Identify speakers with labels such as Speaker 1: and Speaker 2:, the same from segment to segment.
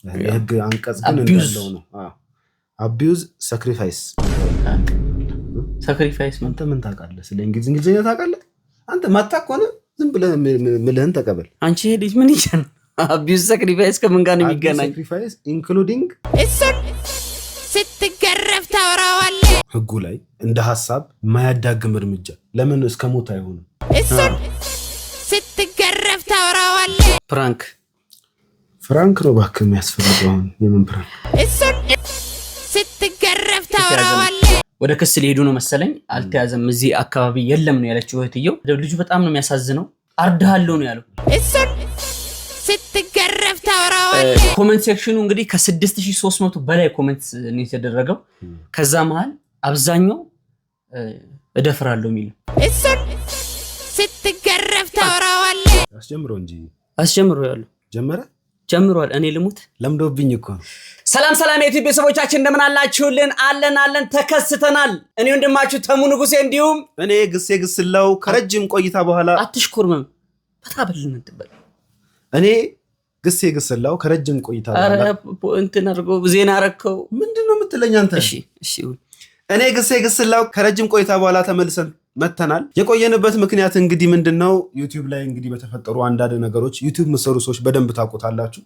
Speaker 1: የህግ አንቀጽ ግን እንደለው ነው abuse sacrifice አንተ ምን ታውቃለህ ስለ እንግሊዝኛ ታውቃለህ አንተ ማታቆነ ዝም ብለህ ምልህን ተቀበል
Speaker 2: አንቺ ሄዲት ምን ይቻል abuse sacrifice ከምን ጋር ነው የሚገናኝ
Speaker 1: sacrifice including
Speaker 3: ስትገረፍ ታወራዋለ
Speaker 1: ህጉ ላይ እንደ ሐሳብ ማያዳግም እርምጃ ለምን እስከ ሞት አይሆንም
Speaker 3: ስትገረፍ ታወራዋለ
Speaker 1: ፍራንክ ነው ባክ የሚያስፈልገው የምን ፍራንክ
Speaker 3: ስትገረፍ ታወራዋለ
Speaker 2: ወደ ክስ ሊሄዱ ነው መሰለኝ አልተያዘም እዚህ አካባቢ የለም ነው ያለችው እህትየው ልጁ በጣም ነው የሚያሳዝነው አርዳሃለው ነው ያለው
Speaker 3: ስትገረፍ ታወራዋለ
Speaker 2: ኮሜንት ሴክሽኑ እንግዲህ ከ6300 በላይ ኮሜንት ነው የተደረገው ከዛ መሃል አብዛኛው እደፍራለሁ የሚል
Speaker 3: ስትገረፍ ታወራዋለ
Speaker 1: አስጀምሮ
Speaker 2: ያለው
Speaker 1: ጀምሯል
Speaker 2: እኔ ልሙት
Speaker 1: ለምዶብኝ እኮ
Speaker 2: ሰላም የዩቲዩብ ቤተሰቦቻችን እንደምን አላችሁልን አለን ተከስተናል እኔ ወንድማችሁ ተሙ ንጉሴ እንዲሁም
Speaker 1: እኔ ግስላው ከረጅም ቆይታ በኋላ
Speaker 2: አትሽኩርመም በታበልን እንድበል
Speaker 1: እኔ ግስላው ከረጅም ቆይታ በኋላ
Speaker 2: እንትን አድርጎ ዜና አረከው
Speaker 1: ምንድነው የምትለኝ አንተ
Speaker 2: እሺ
Speaker 1: እኔ ግስላው ከረጅም ቆይታ በኋላ ተመልሰን መተናል የቆየንበት ምክንያት እንግዲህ ምንድነው ዩቲዩብ ላይ እንግዲህ በተፈጠሩ አንዳንድ ነገሮች ዩቲዩብ መስሩ ሰዎች በደንብ ታውቁታላችሁ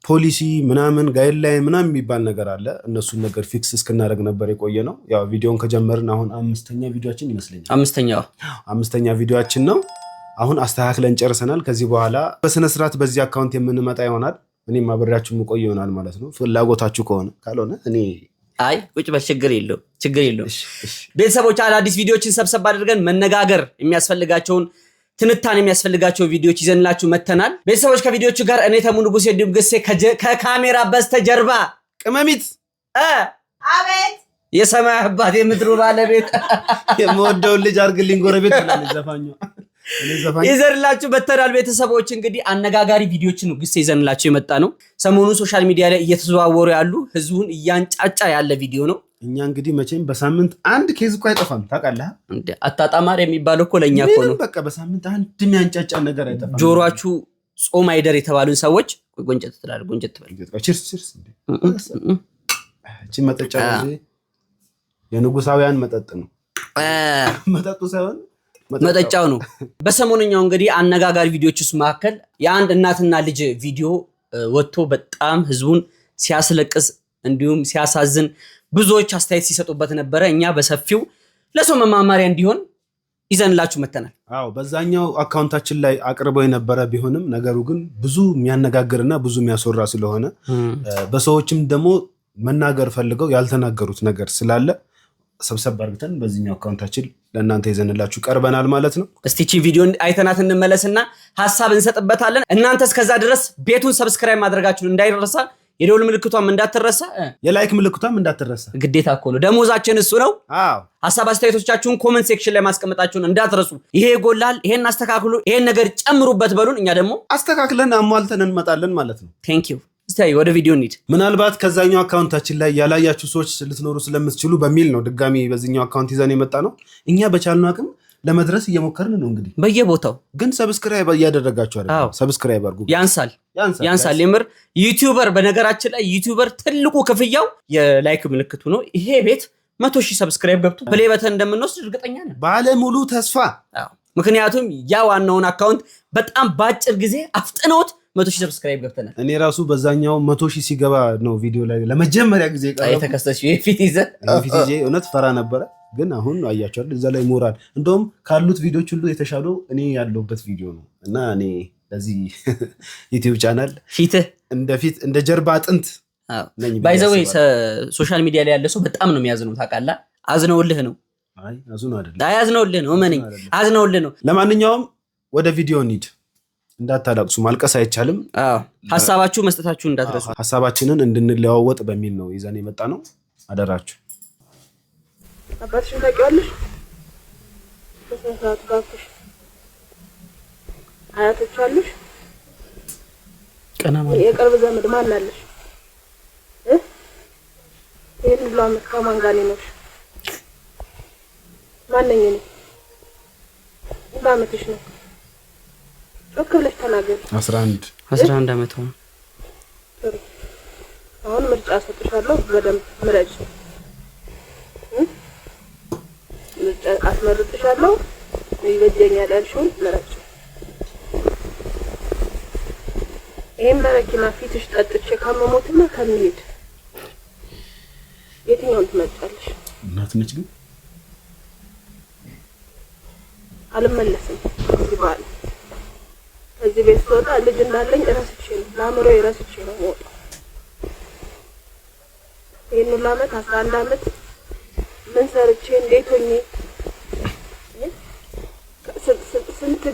Speaker 1: ፖሊሲ ምናምን ጋይድላይን ምናምን የሚባል ነገር አለ እነሱን ነገር ፊክስ እስከናደርግ ነበር የቆየነው ያው ቪዲዮን ከጀመርን አሁን አምስተኛ ቪዲዮአችን ይመስለኛል አምስተኛ ቪዲዮአችን ነው አሁን አስተካክለን ጨርሰናል ከዚህ በኋላ በስነ ስርዓት በዚህ አካውንት የምንመጣ ይሆናል እኔም አብሬያችሁ መቆይ ይሆናል ማለት ነው ፍላጎታችሁ ከሆነ ካልሆነ እኔ
Speaker 2: አይ ቁጭ በል ችግር የለውም ቤተሰቦች አዳዲስ ቪዲዮዎችን ሰብሰብ አድርገን መነጋገር የሚያስፈልጋቸውን ትንታኔ የሚያስፈልጋቸው ቪዲዮዎች ይዘንላችሁ መተናል ቤተሰቦች ከቪዲዮቹ ጋር እኔ ተሙ ንጉሴ እንዲሁም ግሴ ከካሜራ በስተጀርባ ቅመሚት
Speaker 3: አቤት
Speaker 2: የሰማይ አባት የምድሩ ባለቤት
Speaker 1: የምወደው ልጅ አርግልኝ ጎረቤት ብላለች ዘፋኙ
Speaker 2: ይዘንላችሁ መተናል ቤተሰቦች እንግዲህ አነጋጋሪ ቪዲዮዎችን ግሴ ይዘንላችሁ የመጣ ነው ሰሞኑን ሶሻል ሚዲያ ላይ እየተዘዋወሩ ያሉ ህዝቡን እያንጫጫ ያለ ቪዲዮ ነው
Speaker 1: እኛ እንግዲህ መቼም በሳምንት አንድ ኬዝ እኮ አይጠፋም ታውቃለህ
Speaker 2: እንዴ አጣጣማር የሚባለው እኮ ለኛ እኮ ነው
Speaker 1: በቃ በሳምንት አንድ የሚያንጫጫ ነገር አይጠፋም
Speaker 2: ጆሮአችሁ ጾም አይደር የተባሉን ሰዎች ጎንጨት ትላል
Speaker 1: ቺርስ እቺ መጠጫ የንጉሳውያን መጠጥ ነው መጠጡ ሳይሆን
Speaker 2: መጠጫው ነው በሰሞንኛው እንግዲህ አነጋጋሪ ቪዲዮዎች ውስጥ መካከል የአንድ እናትና ልጅ ቪዲዮ ወጥቶ በጣም ህዝቡን ሲያስለቅስ እንዲሁም ሲያሳዝን ብዙዎች አስተያየት ሲሰጡበት ነበር እኛ በሰፊው ለሰው መማማሪያ እንዲሆን ይዘንላችሁ መተናል
Speaker 1: በዛኛው አካውንታችን ላይ አቅርበው የነበረ ቢሆንም ነገሩ ግን ብዙ የሚያነጋግርና ብዙ የሚያስወራ ስለሆነ በሰዎችም ደግሞ መናገር ፈልገው ያልተናገሩት ነገር ስላለ ሰብሰብ አድርገን በዚህኛው አካውንታችን ለእናንተ ይዘንላችሁ ቀርበናል ማለት ነው
Speaker 2: እስቲ እቺ ቪዲዮ አይተናት እንመለስና ሐሳብ እንሰጥበታለን እናንተ እስከዛ ድረስ ቤቱን ሰብስክራይብ ማድረጋችሁን እንዳይረሳ የደውል ምልክቷም እንዳትረሳ
Speaker 1: የላይክ ምልክቷም እንዳትረሳ
Speaker 2: ግዴታ እኮ ነው ደሞዛችን እሱ ነው ሐሳብ አስተያየቶቻችሁን ኮሜንት ሴክሽን ላይ ማስቀመጣችሁን እንዳትረሱ ይሄ ይጎላል ይሄን አስተካክሉ ይሄን ነገር ጨምሩበት በሉን እኛ ደግሞ
Speaker 1: አስተካክለን አሟልተን እንመጣለን ማለት ነው
Speaker 2: ቴንክ ዩ እስቲ ወደ ቪዲዮ እንሂድ
Speaker 1: ምናልባት ከዛኛው አካውንታችን ላይ ያላያችሁ ሰዎች ልትኖሩ ስለምትችሉ በሚል ነው ድጋሚ በዚህኛው አካውንት ይዘን የመጣ ነው እኛ በቻልነው አቅም ለመድረስ እየሞከርን ነው እንግዲህ
Speaker 2: በየቦታው
Speaker 1: ግን ሰብስክራይብ ያደረጋችሁ አይደል ሰብስክራይብ አድርጉ
Speaker 2: ያንሳል የምር ዩቲዩበር በነገራችን ላይ ዩቲዩበር ትልቁ ክፍያው የላይክ ምልክቱ ነው ይሄ ቤት 100,000 ሰብስክራይብ ገብቶ ፕሌይ በተን እንደምንወስድ እርግጠኛ ነን
Speaker 1: ባለሙሉ ተስፋ
Speaker 2: ምክንያቱም ያ ዋናውን አካውንት በጣም ባጭር ጊዜ አፍጥነውት 100,000 ሰብስክራይብ ገብተናል
Speaker 1: እኔ ራሱ በዛኛው 100,000 ሲገባ ነው ቪዲዮ ላይ ለመጀመሪያ ጊዜ
Speaker 2: ቀረው የተከሰተሽ የፊት ይዘ
Speaker 1: እውነት ፈራ ነበረ ግን አሁን አያችኋል እዛ ላይ ሞራል እንደውም ካሉት ቪዲዮዎች ሁሉ የተሻለው እኔ ያለሁበት ቪዲዮ ነው እና እኔ ለዚህ ዩቲዩብ ቻናል እንደ ጀርባ አጥንት
Speaker 2: ነኝ ባይ ዘ ዌይ ሶሻል ሚዲያ ላይ ያለ ሰው በጣም ነው የሚያዝነው ታውቃለህ አዝነውልህ ነው አዝነውልህ ነው ማንኝ አዝነውልህ ነው
Speaker 1: ለማንኛውም ወደ ቪዲዮ እንሂድ እንዳታላቅሱ ማልቀስ አይቻልም
Speaker 2: ሐሳባችሁ መስጠታችሁ እንዳትረሱ
Speaker 1: ሐሳባችንን እንድንለዋወጥ በሚል ነው ይዘን የመጣ ነው አደራችሁ
Speaker 4: አባትሽን ታውቂዋለሽ በሰዓት ጋርሽ አያቶች አሉሽ
Speaker 2: ቀና ማለት
Speaker 4: የቅርብ ዘመድ ማን አለሽ ይሄን ሁሉ ዓመት ከማን ጋር ነሽ ማን ነኝ እኔ ዓመትሽ ነው ጮክ ብለሽ ተናገሪ
Speaker 1: 11
Speaker 2: ዓመት ሆነ
Speaker 4: አሁን ምርጫ ሰጥሻለሁ በደንብ ምረጭ ምርጫ አስመርጥሻለሁ ይበጀኛል ያልሽውን ምረጭ ይሄን በረኪና ፊትሽ ጠጥቼ ከመሞትና ከመሄድ የትኛውን ትመርጫለሽ?
Speaker 1: እናት ነች ግን
Speaker 4: አልመለስም ይባል እዚህ ቤት ስወጣ ልጅ እንዳለኝ እረስቼ ነው ለአእምሮዬ እረስቼ ነው የምወጣው። ይሄን ሁሉ ዓመት 11 ዓመት ምን ሰርቼ እንዴት ሆኜ ስንት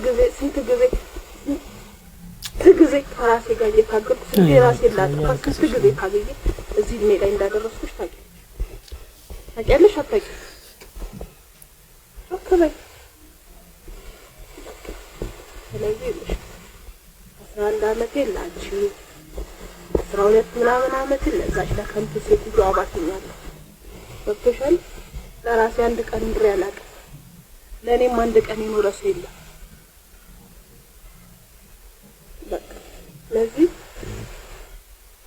Speaker 4: ጊዜ ከራሴ ጋር እየታገልኩ ስንት ራሴን ላጥፋ ስንት ጊዜ ካገኘ እዚህ እድሜ ላይ እንዳደረስኩሽ ታውቂያለሽ አታውቂም? ኦኬ ስለዚህ 11 ዓመቴ ላንቺ 12 ምናምን ዓመት ለዛች ለከንቱ ሴትዮ አባትኛለሁ። ወጥተሻል። ለራሴ አንድ ቀን እንድሬ አላውቅም። ለኔም አንድ ቀን ይኖር ሰው የለም። በቃ ስለዚህ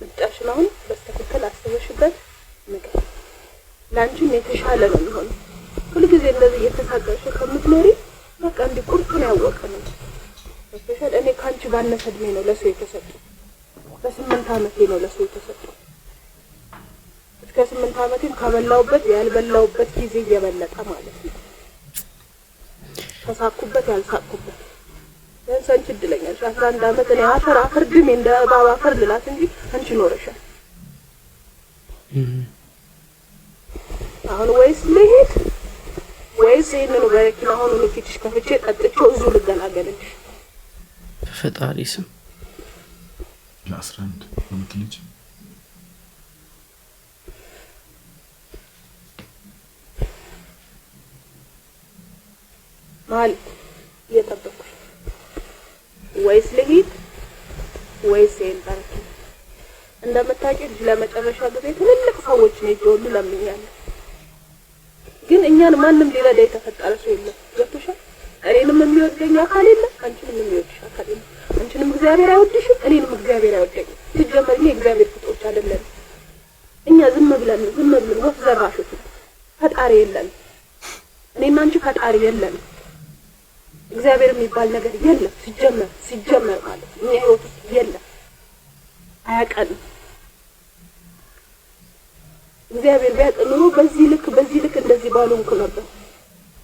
Speaker 4: ብቻሽን አሁን በስተክክል አስበሽበት ነገር ላንቺም የተሻለ ነው የሚሆነው። ሁልጊዜ እንደዚህ እየተሳቀቅሽ ከምትኖሪ በቃ እንዲህ ቁርጡን ያወቀ ነው። ወጥተሻል። እኔ ካንቺ ባነሰ እድሜ ነው ለሰው የተሰጠው። በ8 ዓመቴ ነው ለሰው የተሰጠው። እስከ 8 ዓመቴም ከበላውበት ያልበላውበት ጊዜ እየበለጠ ማለት ነው። ተሳኩበት ያልሳኩበት አንቺ እድለኛ ነሽ። 11 ዓመት እኔ አፈር ድሜ እንደ እባብ አፈር ልላት እንጂ አንቺ ኖረሻል። አሁን ወይስ ልሂድ ወይስ ይሄንን በረኪና አሁን ፊትሽ ከፍቼ ጠጥቼው እዚሁ ልገላገልልሽ?
Speaker 2: ፈጣሪ ስም
Speaker 1: ለ11 ዓመት ልጅ
Speaker 4: ማለት እየጠበኩሽ ወይስ ልሂድ ወይስ ይሄን በረኪና እንደምታውቂው ለመጨረሻ ጊዜ ትልልቅ ሰዎች ነው ይጆሉ ለምኛለሁ። ግን እኛን ማንም ሊረዳ የተፈጠረ ሰው የለም። ገብቶሻል? እኔንም የሚወደኝ አካል የለም፣ አንቺንም የሚወድሽ አካል የለም። አንቺንም እግዚአብሔር አይወድሽም፣ እኔንም እግዚአብሔር አይወደኝም። ሲጀመር እኔ እግዚአብሔር ፍጡሮች አይደለም። እኛ ዝም ብለን ወፍ ዘራሾች ፈጣሪ የለም። እኔና አንቺ ፈጣሪ የለም። እግዚአብሔር የሚባል ነገር የለም ሲጀመር ማለት እኛ ህይወት ውስጥ የለም። አያውቀንም። እግዚአብሔር ቢያውቅ ኑሮ በዚህ ልክ እንደዚህ ባልሆንኩ ነበር።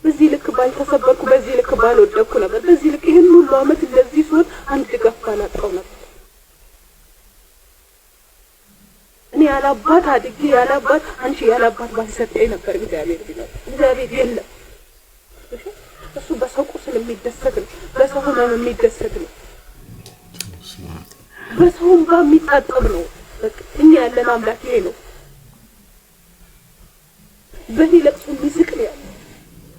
Speaker 4: በዚህ ልክ ባልተሰበርኩ፣ በዚህ ልክ ባልወደቅኩ ነበር። በዚህ ልክ ይሄን ሁሉ ዓመት እንደዚህ ሲሆን አንድ ድጋፍ ባላጣው ነበር። እኔ ያላባት አድጌ ያላባት አንቺ ያላባት ባልሰጠኝ ነበር። እግዚአብሔር ቢኖር እግዚአብሔር የለም። እሱ በሰው ቁስል የሚደሰት ነው፣ በሰው ህመም የሚደሰት ነው፣ በሰውም በሚጣጠብ ነው። በቃ እኛ ያለን አምላክ ይሄ ነው። በኔ ለቅሶ የሚስቅ ነው ያለው፣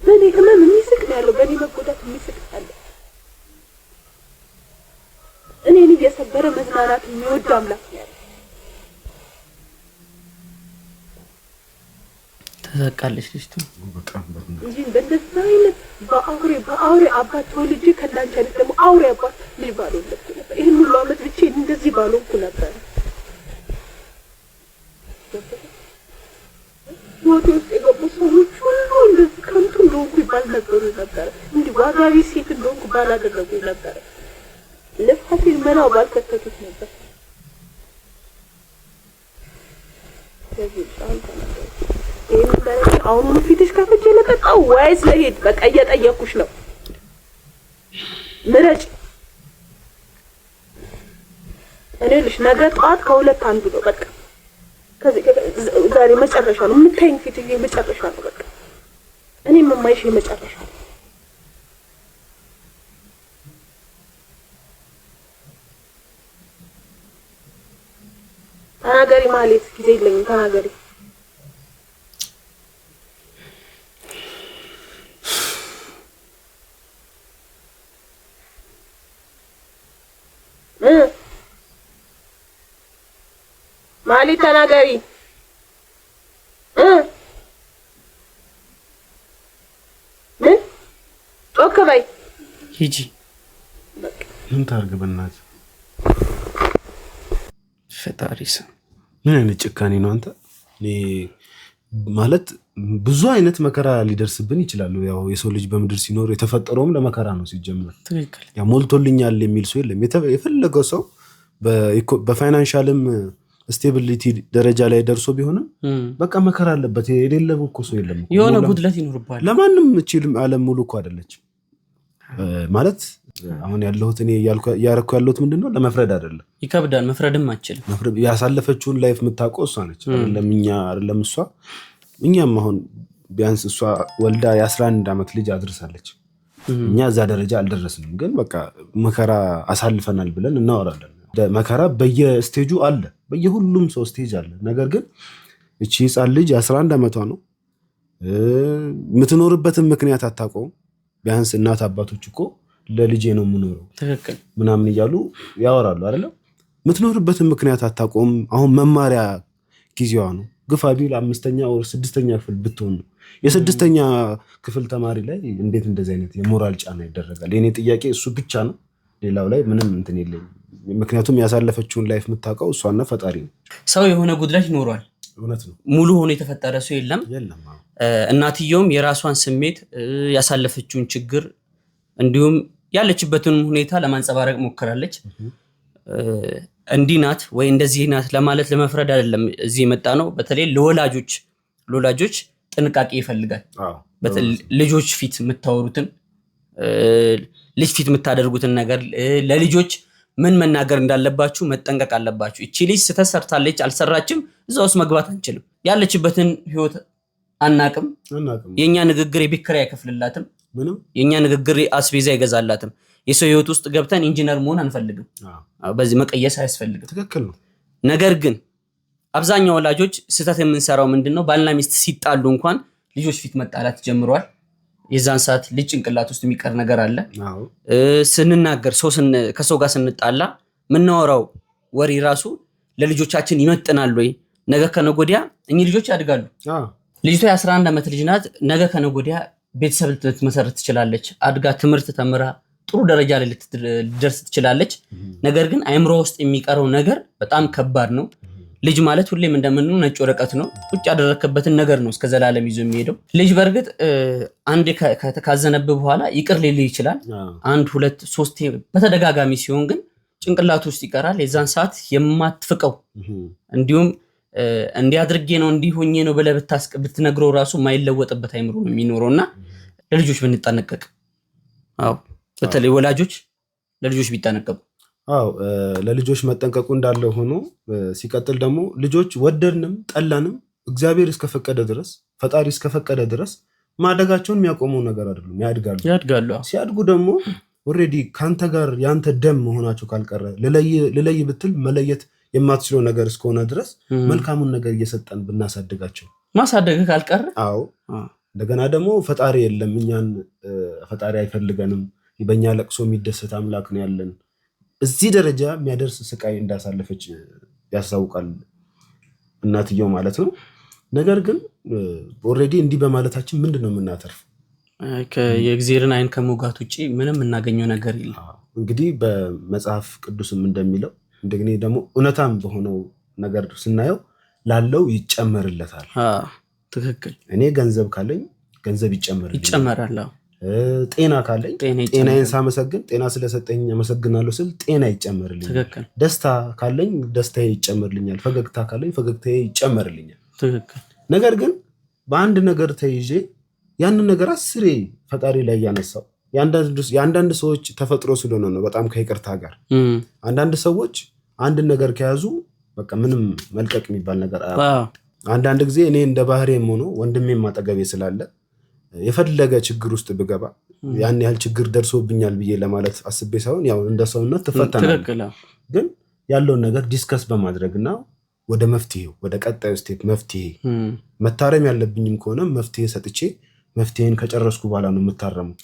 Speaker 4: በኔ ህመም የሚስቅ ነው ያለው፣ በኔ መጎዳት የሚስቅ ነው ያለው። እኔን እየሰበረ መዝናናት የሚወድ አምላክ ነው ያለው።
Speaker 2: ተዘቃለች ልጅቱ
Speaker 4: እንጂ እንደዚህ አይነት በአውሬ አባት ተወልጄ ከእንዳንቺ አይነት ደግሞ አውሬ አባት ልጅ ባልወለድኩ ነበር። ይሄን ሁሉ ዓመት ብቻዬን እንደዚህ ባልሆንኩ ነበር። ህይወቴ ውስጥ የገቡ ሰዎች ሁሉ እንደዚህ ከንቱ እንደሆንኩ ባልነገሩ ነበር። እንዲህ ዋጋቢ ሴት እንደሆንኩ ባላደረጉ ነበር። ልፋቴን መናው ባልከተቱት ነበር። ይሄን በረኪ አሁን ፊትሽ ከፍቼ ለጠጣው ወይስ ለሄድ? በቃ እየጠየኩሽ ነው። ምረጭ። እኔ ልሽ ነገ ጠዋት ከሁለት አንዱ ነው። በቃ ዛሬ መጨረሻ ነው የምታይኝ ፊት ይሄ መጨረሻ ነው። በቃ እኔ የማይሽ መጨረሻ ነው። ተናገሪ ማለት ጊዜ የለኝም። ተናገሪ። ማለት ተናገሪ። ምን ጮክ በይ።
Speaker 2: ሂጂ።
Speaker 1: ምን ታርግ በእናትህ?
Speaker 2: ፈጣሪ ስም
Speaker 1: ምን አይነት ጭካኔ ነው አንተ? ማለት ብዙ አይነት መከራ ሊደርስብን ይችላል። ያው የሰው ልጅ በምድር ሲኖር የተፈጠረውም ለመከራ ነው ሲጀምር። ያ ሞልቶልኛል የሚል ሰው የለም። የፈለገው ሰው በፋይናንሻልም ስቴቢሊቲ ደረጃ ላይ ደርሶ ቢሆንም በቃ መከራ አለበት። የሌለው እኮ ሰው የለም።
Speaker 2: የሆነ ጉድለት ይኖርባል።
Speaker 1: ለማንም እቺ ዓለም ሙሉ እኮ አይደለች ማለት አሁን ያለሁት እኔ ያረኩ ያለሁት ምንድነው ለመፍረድ አይደለም።
Speaker 2: ይከብዳል። መፍረድም አችልም።
Speaker 1: ያሳለፈችውን ላይፍ የምታውቀው እሷ ነች አይደለም እኛ አይደለም እሷ። እኛም አሁን ቢያንስ እሷ ወልዳ የ11 ዓመት ልጅ አድርሳለች። እኛ እዛ ደረጃ አልደረስንም፣ ግን በቃ መከራ አሳልፈናል ብለን እናወራለን። መከራ በየስቴጁ አለ፣ በየሁሉም ሰው ስቴጅ አለ። ነገር ግን እቺ ህፃን ልጅ 11 ዓመቷ ነው። የምትኖርበትን ምክንያት አታውቀውም። ቢያንስ እናት አባቶች እኮ ለልጄ ነው የምኖረው ምናምን እያሉ ያወራሉ አይደለም። የምትኖርበትን ምክንያት አታውቀውም። አሁን መማሪያ ጊዜዋ ነው። ግፋ ቢል 5ኛ ወር 6ኛ ክፍል ብትሆን ነው። የ6ኛ ክፍል ተማሪ ላይ እንዴት እንደዚህ አይነት የሞራል ጫና ይደረጋል? የኔ ጥያቄ እሱ ብቻ ነው። ሌላው ላይ ምንም እንትን የለኝም። ምክንያቱም ያሳለፈችውን ላይፍ የምታውቀው እሷና ፈጣሪ ነው።
Speaker 2: ሰው የሆነ ጉድለት ይኖረዋል።
Speaker 1: እውነት ነው።
Speaker 2: ሙሉ ሆኖ የተፈጠረ ሰው የለም። እናትየውም የራሷን ስሜት ያሳለፈችውን ችግር እንዲሁም ያለችበትን ሁኔታ ለማንጸባረቅ ሞክራለች። እንዲህ ናት ወይ እንደዚህ ናት ለማለት ለመፍረድ አይደለም እዚህ የመጣ ነው። በተለይ ለወላጆች ጥንቃቄ ይፈልጋል። ልጆች ፊት የምታወሩትን ልጅ ፊት የምታደርጉትን ነገር ለልጆች ምን መናገር እንዳለባችሁ መጠንቀቅ አለባችሁ። እቺ ልጅ ስተሰርታለች አልሰራችም እዛ ውስጥ መግባት አንችልም። ያለችበትን ህይወት አናቅም። የኛ ንግግር የቤት ኪራይ አይከፍልላትም። የኛ ንግግር አስቤዛ አይገዛላትም። የሰው ህይወት ውስጥ ገብተን ኢንጂነር መሆን አንፈልግም። በዚህ መቀየስ አያስፈልግም።
Speaker 1: ትክክል ነው።
Speaker 2: ነገር ግን አብዛኛው ወላጆች ስህተት የምንሰራው ምንድነው? ባልና ሚስት ሲጣሉ እንኳን ልጆች ፊት መጣላት ጀምረዋል። የዛን ሰዓት ልጅ ጭንቅላት ውስጥ የሚቀር ነገር አለ። ስንናገር ከሰው ጋር ስንጣላ ምናወራው ወሬ ራሱ ለልጆቻችን ይመጥናል ወይ? ነገ ከነገ ወዲያ እኚህ ልጆች ያድጋሉ። ልጅቷ የ11 ዓመት ልጅ ናት። ነገ ከነገ ወዲያ ቤተሰብ ልትመሰረት ትችላለች። አድጋ ትምህርት ተምራ ጥሩ ደረጃ ላይ ልትደርስ ትችላለች። ነገር ግን አእምሮ ውስጥ የሚቀረው ነገር በጣም ከባድ ነው። ልጅ ማለት ሁሌም እንደምንለው ነጭ ወረቀት ነው። ቁጭ ያደረከበትን ነገር ነው እስከ ዘላለም ይዞ የሚሄደው። ልጅ በእርግጥ አንድ ካዘነብ በኋላ ይቅር ሊል ይችላል። 1 2 3 በተደጋጋሚ ሲሆን ግን ጭንቅላቱ ውስጥ ይቀራል። የዛን ሰዓት የማትፍቀው እንዲሁም እንዲያድርጌ ነው እንዲሆኜ ነው ብለህ ብትነግረው ራሱ የማይለወጥበት አእምሮ ነው የሚኖረውና ለልጆች ብንጠነቀቅ። በተለይ ወላጆች ለልጆች ቢጠነቀቁ።
Speaker 1: ለልጆች መጠንቀቁ እንዳለ ሆኖ ሲቀጥል ደግሞ ልጆች ወደድንም ጠላንም እግዚአብሔር እስከፈቀደ ድረስ ፈጣሪ እስከፈቀደ ድረስ ማደጋቸውን የሚያቆመው ነገር አይደለም። ያድጋሉ። ሲያድጉ ደግሞ ኦሬዲ ካንተ ጋር ያንተ ደም መሆናቸው ካልቀረ ልለይ ብትል መለየት የማትችለው ነገር እስከሆነ ድረስ መልካሙን ነገር እየሰጠን ብናሳድጋቸው
Speaker 2: ማሳደግ ካልቀረ
Speaker 1: እንደገና ደግሞ ፈጣሪ የለም እኛን ፈጣሪ አይፈልገንም በእኛ ለቅሶ የሚደሰት አምላክ ነው ያለን እዚህ ደረጃ የሚያደርስ ስቃይ እንዳሳለፈች ያሳውቃል እናትየው ማለት ነው። ነገር ግን ኦሬዲ እንዲህ በማለታችን ምንድነው የምናተርፍ?
Speaker 2: የእግዚአብሔርን አይን ከመውጋት ውጪ ምንም እናገኘው ነገር የለም።
Speaker 1: እንግዲህ በመጽሐፍ ቅዱስም እንደሚለው እንደግኔ ደግሞ እውነታም በሆነው ነገር ስናየው ላለው ይጨመርለታል።
Speaker 2: ትክክል።
Speaker 1: እኔ ገንዘብ ካለኝ ገንዘብ
Speaker 2: ይጨመራል።
Speaker 1: ጤና ካለኝ ጤናዬን ሳመሰግን ጤና ስለሰጠኝ አመሰግናለሁ ስል ጤና ይጨመርልኛል። ደስታ ካለኝ ደስታዬ ይጨመርልኛል። ፈገግታ ካለኝ ፈገግታዬ ይጨመርልኛል። ነገር ግን በአንድ ነገር ተይዤ ያንን ነገር አስሬ ፈጣሪ ላይ ያነሳው የአንዳንድ ሰዎች ተፈጥሮ ስለሆነ ነው። በጣም ከይቅርታ ጋር አንዳንድ ሰዎች አንድ ነገር ከያዙ በቃ ምንም መልቀቅ የሚባል ነገር አንዳንድ ጊዜ እኔ እንደ ባህሪዬም ሆኖ ወንድሜም አጠገቤ ስላለ የፈለገ ችግር ውስጥ ብገባ ያን ያህል ችግር ደርሶብኛል ብዬ ለማለት አስቤ ሳይሆን ያው እንደ ሰውነት ተፈተናል። ግን ያለውን ነገር ዲስከስ በማድረግና ወደ መፍትሄው ወደ ቀጣዩ ስቴፕ መፍትሄ መታረም ያለብኝም ከሆነ መፍትሄ ሰጥቼ መፍትሄን ከጨረስኩ በኋላ ነው የምታረመው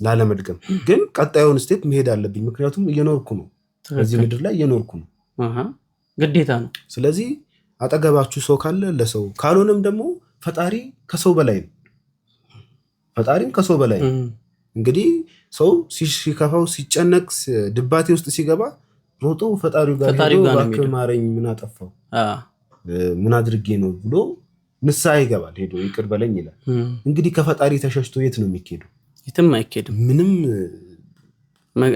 Speaker 1: ላለመድገም። ግን ቀጣዩን ስቴፕ መሄድ አለብኝ። ምክንያቱም እየኖርኩ ነው፣ በዚህ ምድር ላይ እየኖርኩ ነው፣
Speaker 2: ግዴታ ነው።
Speaker 1: ስለዚህ አጠገባችሁ ሰው ካለ ለሰው ካልሆነም ደግሞ ፈጣሪ ከሰው በላይ ነው። ፈጣሪም ከሰው በላይ ነው። እንግዲህ ሰው ሲከፋው ሲጨነቅ ድባቴ ውስጥ ሲገባ ሮጦ ፈጣሪው ጋር ሄዶ እባክህ ማረኝ ምን አጠፋው ምን አድርጌ ነው ብሎ ንስሐ ይገባል። ሄዶ ይቅር በለኝ ይላል። እንግዲህ ከፈጣሪ ተሸሽቶ የት ነው የሚሄደው?
Speaker 2: የትም አይኬድም።
Speaker 1: ምንም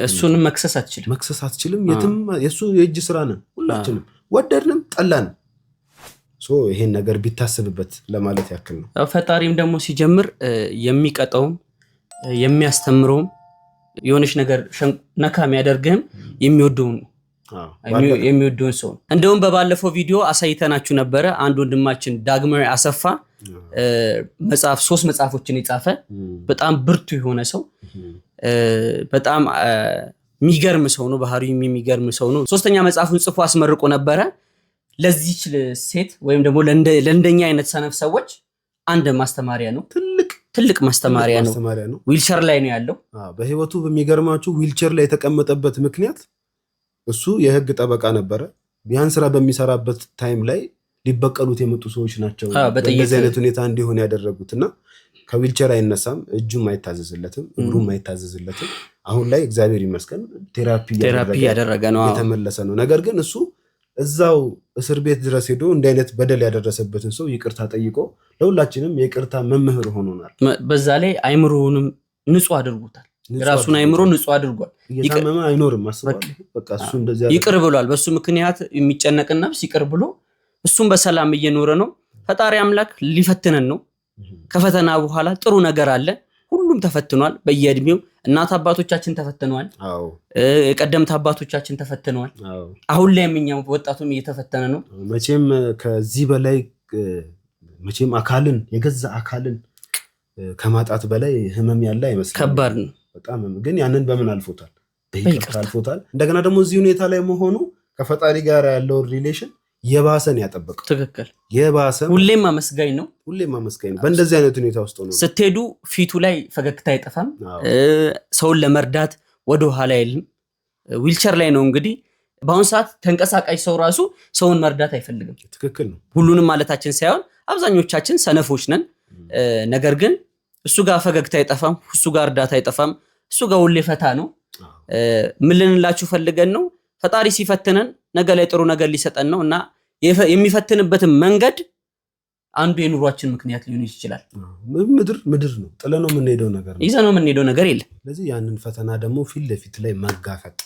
Speaker 2: እሱንም መክሰስ አትችልም። የትም የሱ የእጅ ስራ ነው። ሁላችንም ወደድንም ጠላንም ይሄን ነገር ቢታሰብበት ለማለት ያክል ነው። ፈጣሪም ደግሞ ሲጀምር የሚቀጣውም የሚያስተምረውም የሆነች ነገር ነካ የሚያደርግህም የሚወደውን ሰው ነው። እንደውም በባለፈው ቪዲዮ አሳይተናችሁ ነበረ። አንድ ወንድማችን ዳግማዊ አሰፋ መጽሐፍ 3 መጽሐፎችን የጻፈ በጣም ብርቱ የሆነ ሰው በጣም የሚገርም ሰው ነው። ባህሪው የሚገርም ሰው ነው። 3ኛ መጽሐፉን ጽፎ አስመርቆ ነበረ። ለዚች ሴት ወይም ደግሞ ለእንደኛ አይነት ሰነፍ ሰዎች አንድ ማስተማሪያ ነው። ትልቅ ማስተማሪያ ነው። ዊልቸር ላይ ነው ያለው።
Speaker 1: በህይወቱ በሚገርማችሁ ዊልቸር ላይ የተቀመጠበት ምክንያት እሱ የህግ ጠበቃ ነበረ። ያን ስራ በሚሰራበት ታይም ላይ ሊበቀሉት የመጡ ሰዎች ናቸው በዚህ አይነት ሁኔታ እንዲሆን ያደረጉትና ከዊልቸር አይነሳም፣ እጁም አይታዘዝለትም፣ እግሩም አይታዘዝለትም። አሁን ላይ እግዚአብሔር ይመስገን ቴራፒ ያደረገ ነው፣ የተመለሰ ነው። ነገር ግን እሱ እዛው እስር ቤት ድረስ ሄዶ እንዲህ አይነት በደል ያደረሰበትን ሰው ይቅርታ ጠይቆ ለሁላችንም የይቅርታ መምህር ሆኖናል።
Speaker 2: በዛ ላይ አይምሮውንም ንጹህ አድርጎታል። ራሱን አይምሮ ንጹህ አድርጓል።
Speaker 1: እየታመመ አይኖርም። በቃ እሱ እንደዚህ
Speaker 2: ይቅር ብሏል። በሱ ምክንያት የሚጨነቅና ይቅር ብሎ እሱም በሰላም እየኖረ ነው። ፈጣሪ አምላክ ሊፈትነን ነው። ከፈተና በኋላ ጥሩ ነገር አለ። ሁሉም ተፈትኗል በየእድሜው። እናት አባቶቻችን ተፈትነዋል። የቀደምት አባቶቻችን ተፈትነዋል። አሁን ላይ እኛም ወጣቱም እየተፈተነ ነው።
Speaker 1: መቼም ከዚህ በላይ መቼም አካልን የገዛ አካልን ከማጣት በላይ ህመም ያለ አይመስልም። ከባድ ነው በጣም። ግን ያንን በምን አልፎታል? በይቅርታ አልፎታል። እንደገና ደግሞ እዚህ ሁኔታ ላይ መሆኑ ከፈጣሪ ጋር ያለው ሪሌሽን የባሰን ያጠበቀው።
Speaker 2: ትክክል።
Speaker 1: የባሰን
Speaker 2: ሁሌም አመስጋኝ ነው።
Speaker 1: በእንደዚህ አይነት ሁኔታ ውስጥ ነው
Speaker 2: ስትሄዱ ፊቱ ላይ ፈገግታ አይጠፋም። ሰውን ለመርዳት ወደ ኋላ አይልም። ዊልቸር ላይ ነው እንግዲህ በአሁን ሰዓት ተንቀሳቃሽ ሰው ራሱ ሰውን መርዳት አይፈልግም።
Speaker 1: ትክክል ነው።
Speaker 2: ሁሉንም ማለታችን ሳይሆን አብዛኞቻችን ሰነፎች ነን። ነገር ግን እሱ ጋር ፈገግታ አይጠፋም፣ እሱ ጋር እርዳታ አይጠፋም፣ እሱ ጋር ሁሌ ፈታ ነው። ምን ልንላችሁ ፈልገን ነው? ፈጣሪ ሲፈትነን ነገ ላይ ጥሩ ነገር ሊሰጠን ነው እና የሚፈትንበትን መንገድ አንዱ የኑሯችን ምክንያት ሊሆን ይችላል።
Speaker 1: ምድር ነው ጥለነው የምንሄደው ነገር ነው፣
Speaker 2: ይዘነው የምንሄደው ነገር የለም።
Speaker 1: ስለዚህ ያንን ፈተና ደግሞ ፊት ለፊት ላይ መጋፈጥ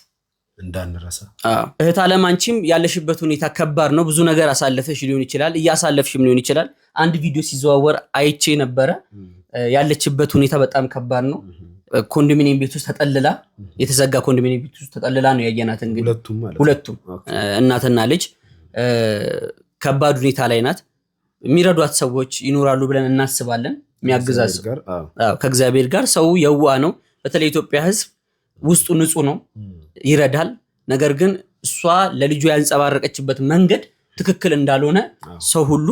Speaker 1: እንዳንረሳ።
Speaker 2: እህት ዓለም አንቺም ያለሽበት ሁኔታ ከባድ ነው። ብዙ ነገር አሳለፈሽ ሊሆን ይችላል፣ እያሳለፍሽም ሊሆን ይችላል። አንድ ቪዲዮ ሲዘዋወር አይቼ ነበረ። ያለችበት ሁኔታ በጣም ከባድ ነው። ኮንዶሚኒየም ቤት ውስጥ ተጠልላ፣ የተዘጋ ኮንዶሚኒየም ቤት ውስጥ ተጠልላ ነው ያየናት። እንግዲህ ሁለቱም እናትና ልጅ ከባድ ሁኔታ ላይ ናት። የሚረዷት ሰዎች ይኖራሉ ብለን እናስባለን። የሚያግዛት ከእግዚአብሔር ጋር ሰው የዋ ነው። በተለይ ኢትዮጵያ ሕዝብ ውስጡ ንጹህ ነው፣ ይረዳል። ነገር ግን እሷ ለልጁ ያንጸባረቀችበት መንገድ ትክክል እንዳልሆነ ሰው ሁሉ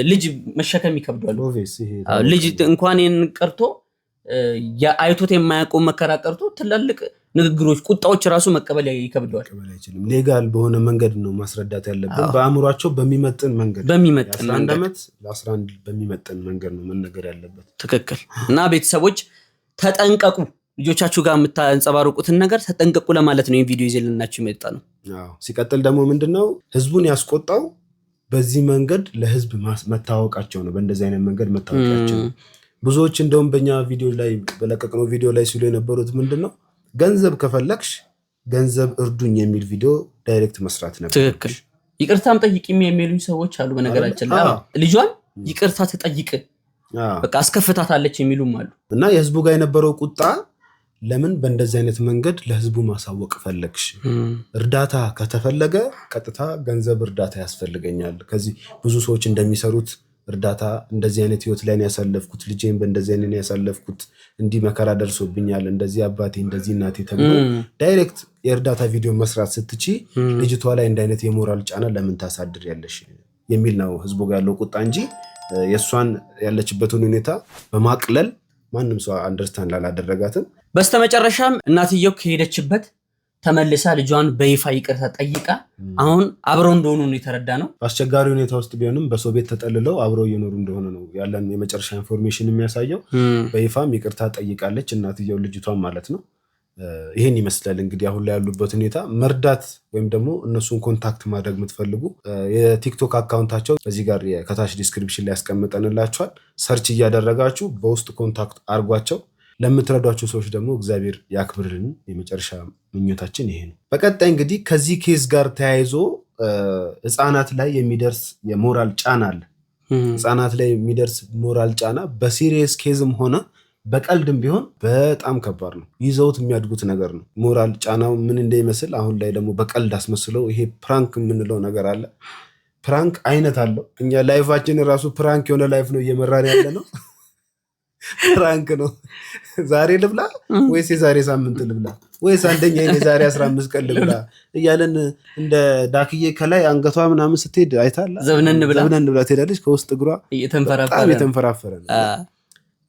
Speaker 2: ልጅ መሸከም ይከብዳል። ልጅ እንኳን ቀርቶ አይቶት የማያውቀው መከራ ቀርቶ ትላልቅ ንግግሮች፣ ቁጣዎች ራሱ መቀበል ይከብደዋል።
Speaker 1: ሌጋል በሆነ መንገድ ነው ማስረዳት ያለብን። በአእምሯቸው በሚመጥን መንገድ ለ11 በሚመጥን መንገድ ነው መነገር ያለበት።
Speaker 2: ትክክል። እና ቤተሰቦች ተጠንቀቁ። ልጆቻችሁ ጋር የምታንጸባርቁትን ነገር ተጠንቀቁ ለማለት ነው ይህን ቪዲዮ ይዘልናችሁ የመጣ ነው።
Speaker 1: ሲቀጥል ደግሞ ምንድነው ህዝቡን ያስቆጣው በዚህ መንገድ ለህዝብ መታወቃቸው ነው። በእንደዚህ አይነት መንገድ መታወቃቸው ነው። ብዙዎች እንደውም በእኛ ቪዲዮ ላይ በለቀቅነው ቪዲዮ ላይ ሲሉ የነበሩት ምንድነው ገንዘብ ከፈለግሽ ገንዘብ እርዱኝ የሚል ቪዲዮ ዳይሬክት መስራት ነበር።
Speaker 2: ትክክል። ይቅርታም ጠይቂም የሚሉኝ ሰዎች አሉ። በነገራችን ላይ ልጇን ይቅርታ ተጠይቅ በቃ አስከፍታታለች የሚሉም አሉ። እና
Speaker 1: የህዝቡ ጋር የነበረው ቁጣ ለምን በእንደዚህ አይነት መንገድ ለህዝቡ ማሳወቅ ፈለግሽ? እርዳታ ከተፈለገ ቀጥታ ገንዘብ እርዳታ ያስፈልገኛል። ከዚህ ብዙ ሰዎች እንደሚሰሩት እርዳታ እንደዚህ አይነት ህይወት ላይ ያሳለፍኩት ልጄን በእንደዚህ አይነት ያሳለፍኩት እንዲህ መከራ ደርሶብኛል፣ እንደዚህ አባቴ እንደዚህ እናቴ ተብሎ ዳይሬክት የእርዳታ ቪዲዮ መስራት ስትቺ ልጅቷ ላይ እንደ አይነት የሞራል ጫና ለምን ታሳድር ያለሽ የሚል ነው ህዝቡ ጋር ያለው ቁጣ እንጂ የእሷን ያለችበትን ሁኔታ በማቅለል ማንም ሰው አንደርስታንድ ላላደረጋትም።
Speaker 2: በስተመጨረሻም እናትየው ከሄደችበት ተመልሳ ልጇን በይፋ ይቅርታ ጠይቃ አሁን አብረው እንደሆኑ ነው የተረዳ ነው።
Speaker 1: በአስቸጋሪ ሁኔታ ውስጥ ቢሆንም በሰው ቤት ተጠልለው አብረው እየኖሩ እንደሆነ ነው ያለን የመጨረሻ ኢንፎርሜሽን የሚያሳየው። በይፋም ይቅርታ ጠይቃለች እናትየው ልጅቷን ማለት ነው። ይሄን ይመስላል እንግዲህ አሁን ላይ ያሉበት ሁኔታ። መርዳት ወይም ደግሞ እነሱን ኮንታክት ማድረግ የምትፈልጉ የቲክቶክ አካውንታቸው እዚህ ጋር ከታች ዲስክሪፕሽን ላይ ያስቀምጠንላችኋል። ሰርች እያደረጋችሁ በውስጥ ኮንታክት አርጓቸው። ለምትረዷቸው ሰዎች ደግሞ እግዚአብሔር ያክብርልን። የመጨረሻ ምኞታችን ይሄ ነው። በቀጣይ እንግዲህ ከዚህ ኬዝ ጋር ተያይዞ ህፃናት ላይ የሚደርስ የሞራል ጫና አለ። ህፃናት ላይ የሚደርስ ሞራል ጫና በሲሪየስ ኬዝም ሆነ በቀልድም ቢሆን በጣም ከባድ ነው። ይዘውት የሚያድጉት ነገር ነው። ሞራል ጫናው ምን እንደሚመስል አሁን ላይ ደግሞ በቀልድ አስመስለው ይሄ ፕራንክ የምንለው ነገር አለ። ፕራንክ አይነት አለው። እኛ ላይፋችን ራሱ ፕራንክ የሆነ ላይፍ ነው እየመራን ያለ ነው። ፕራንክ ነው። ዛሬ ልብላ ወይስ የዛሬ ሳምንት ልብላ ወይስ አንደኛ የዛሬ 15 ቀን ልብላ እያለን እንደ ዳክዬ ከላይ አንገቷ ምናምን ስትሄድ አይታላ
Speaker 2: ዘብነን
Speaker 1: ብላ ትሄዳለች። ከውስጥ እግሯ እየተንፈራፈረ ነው።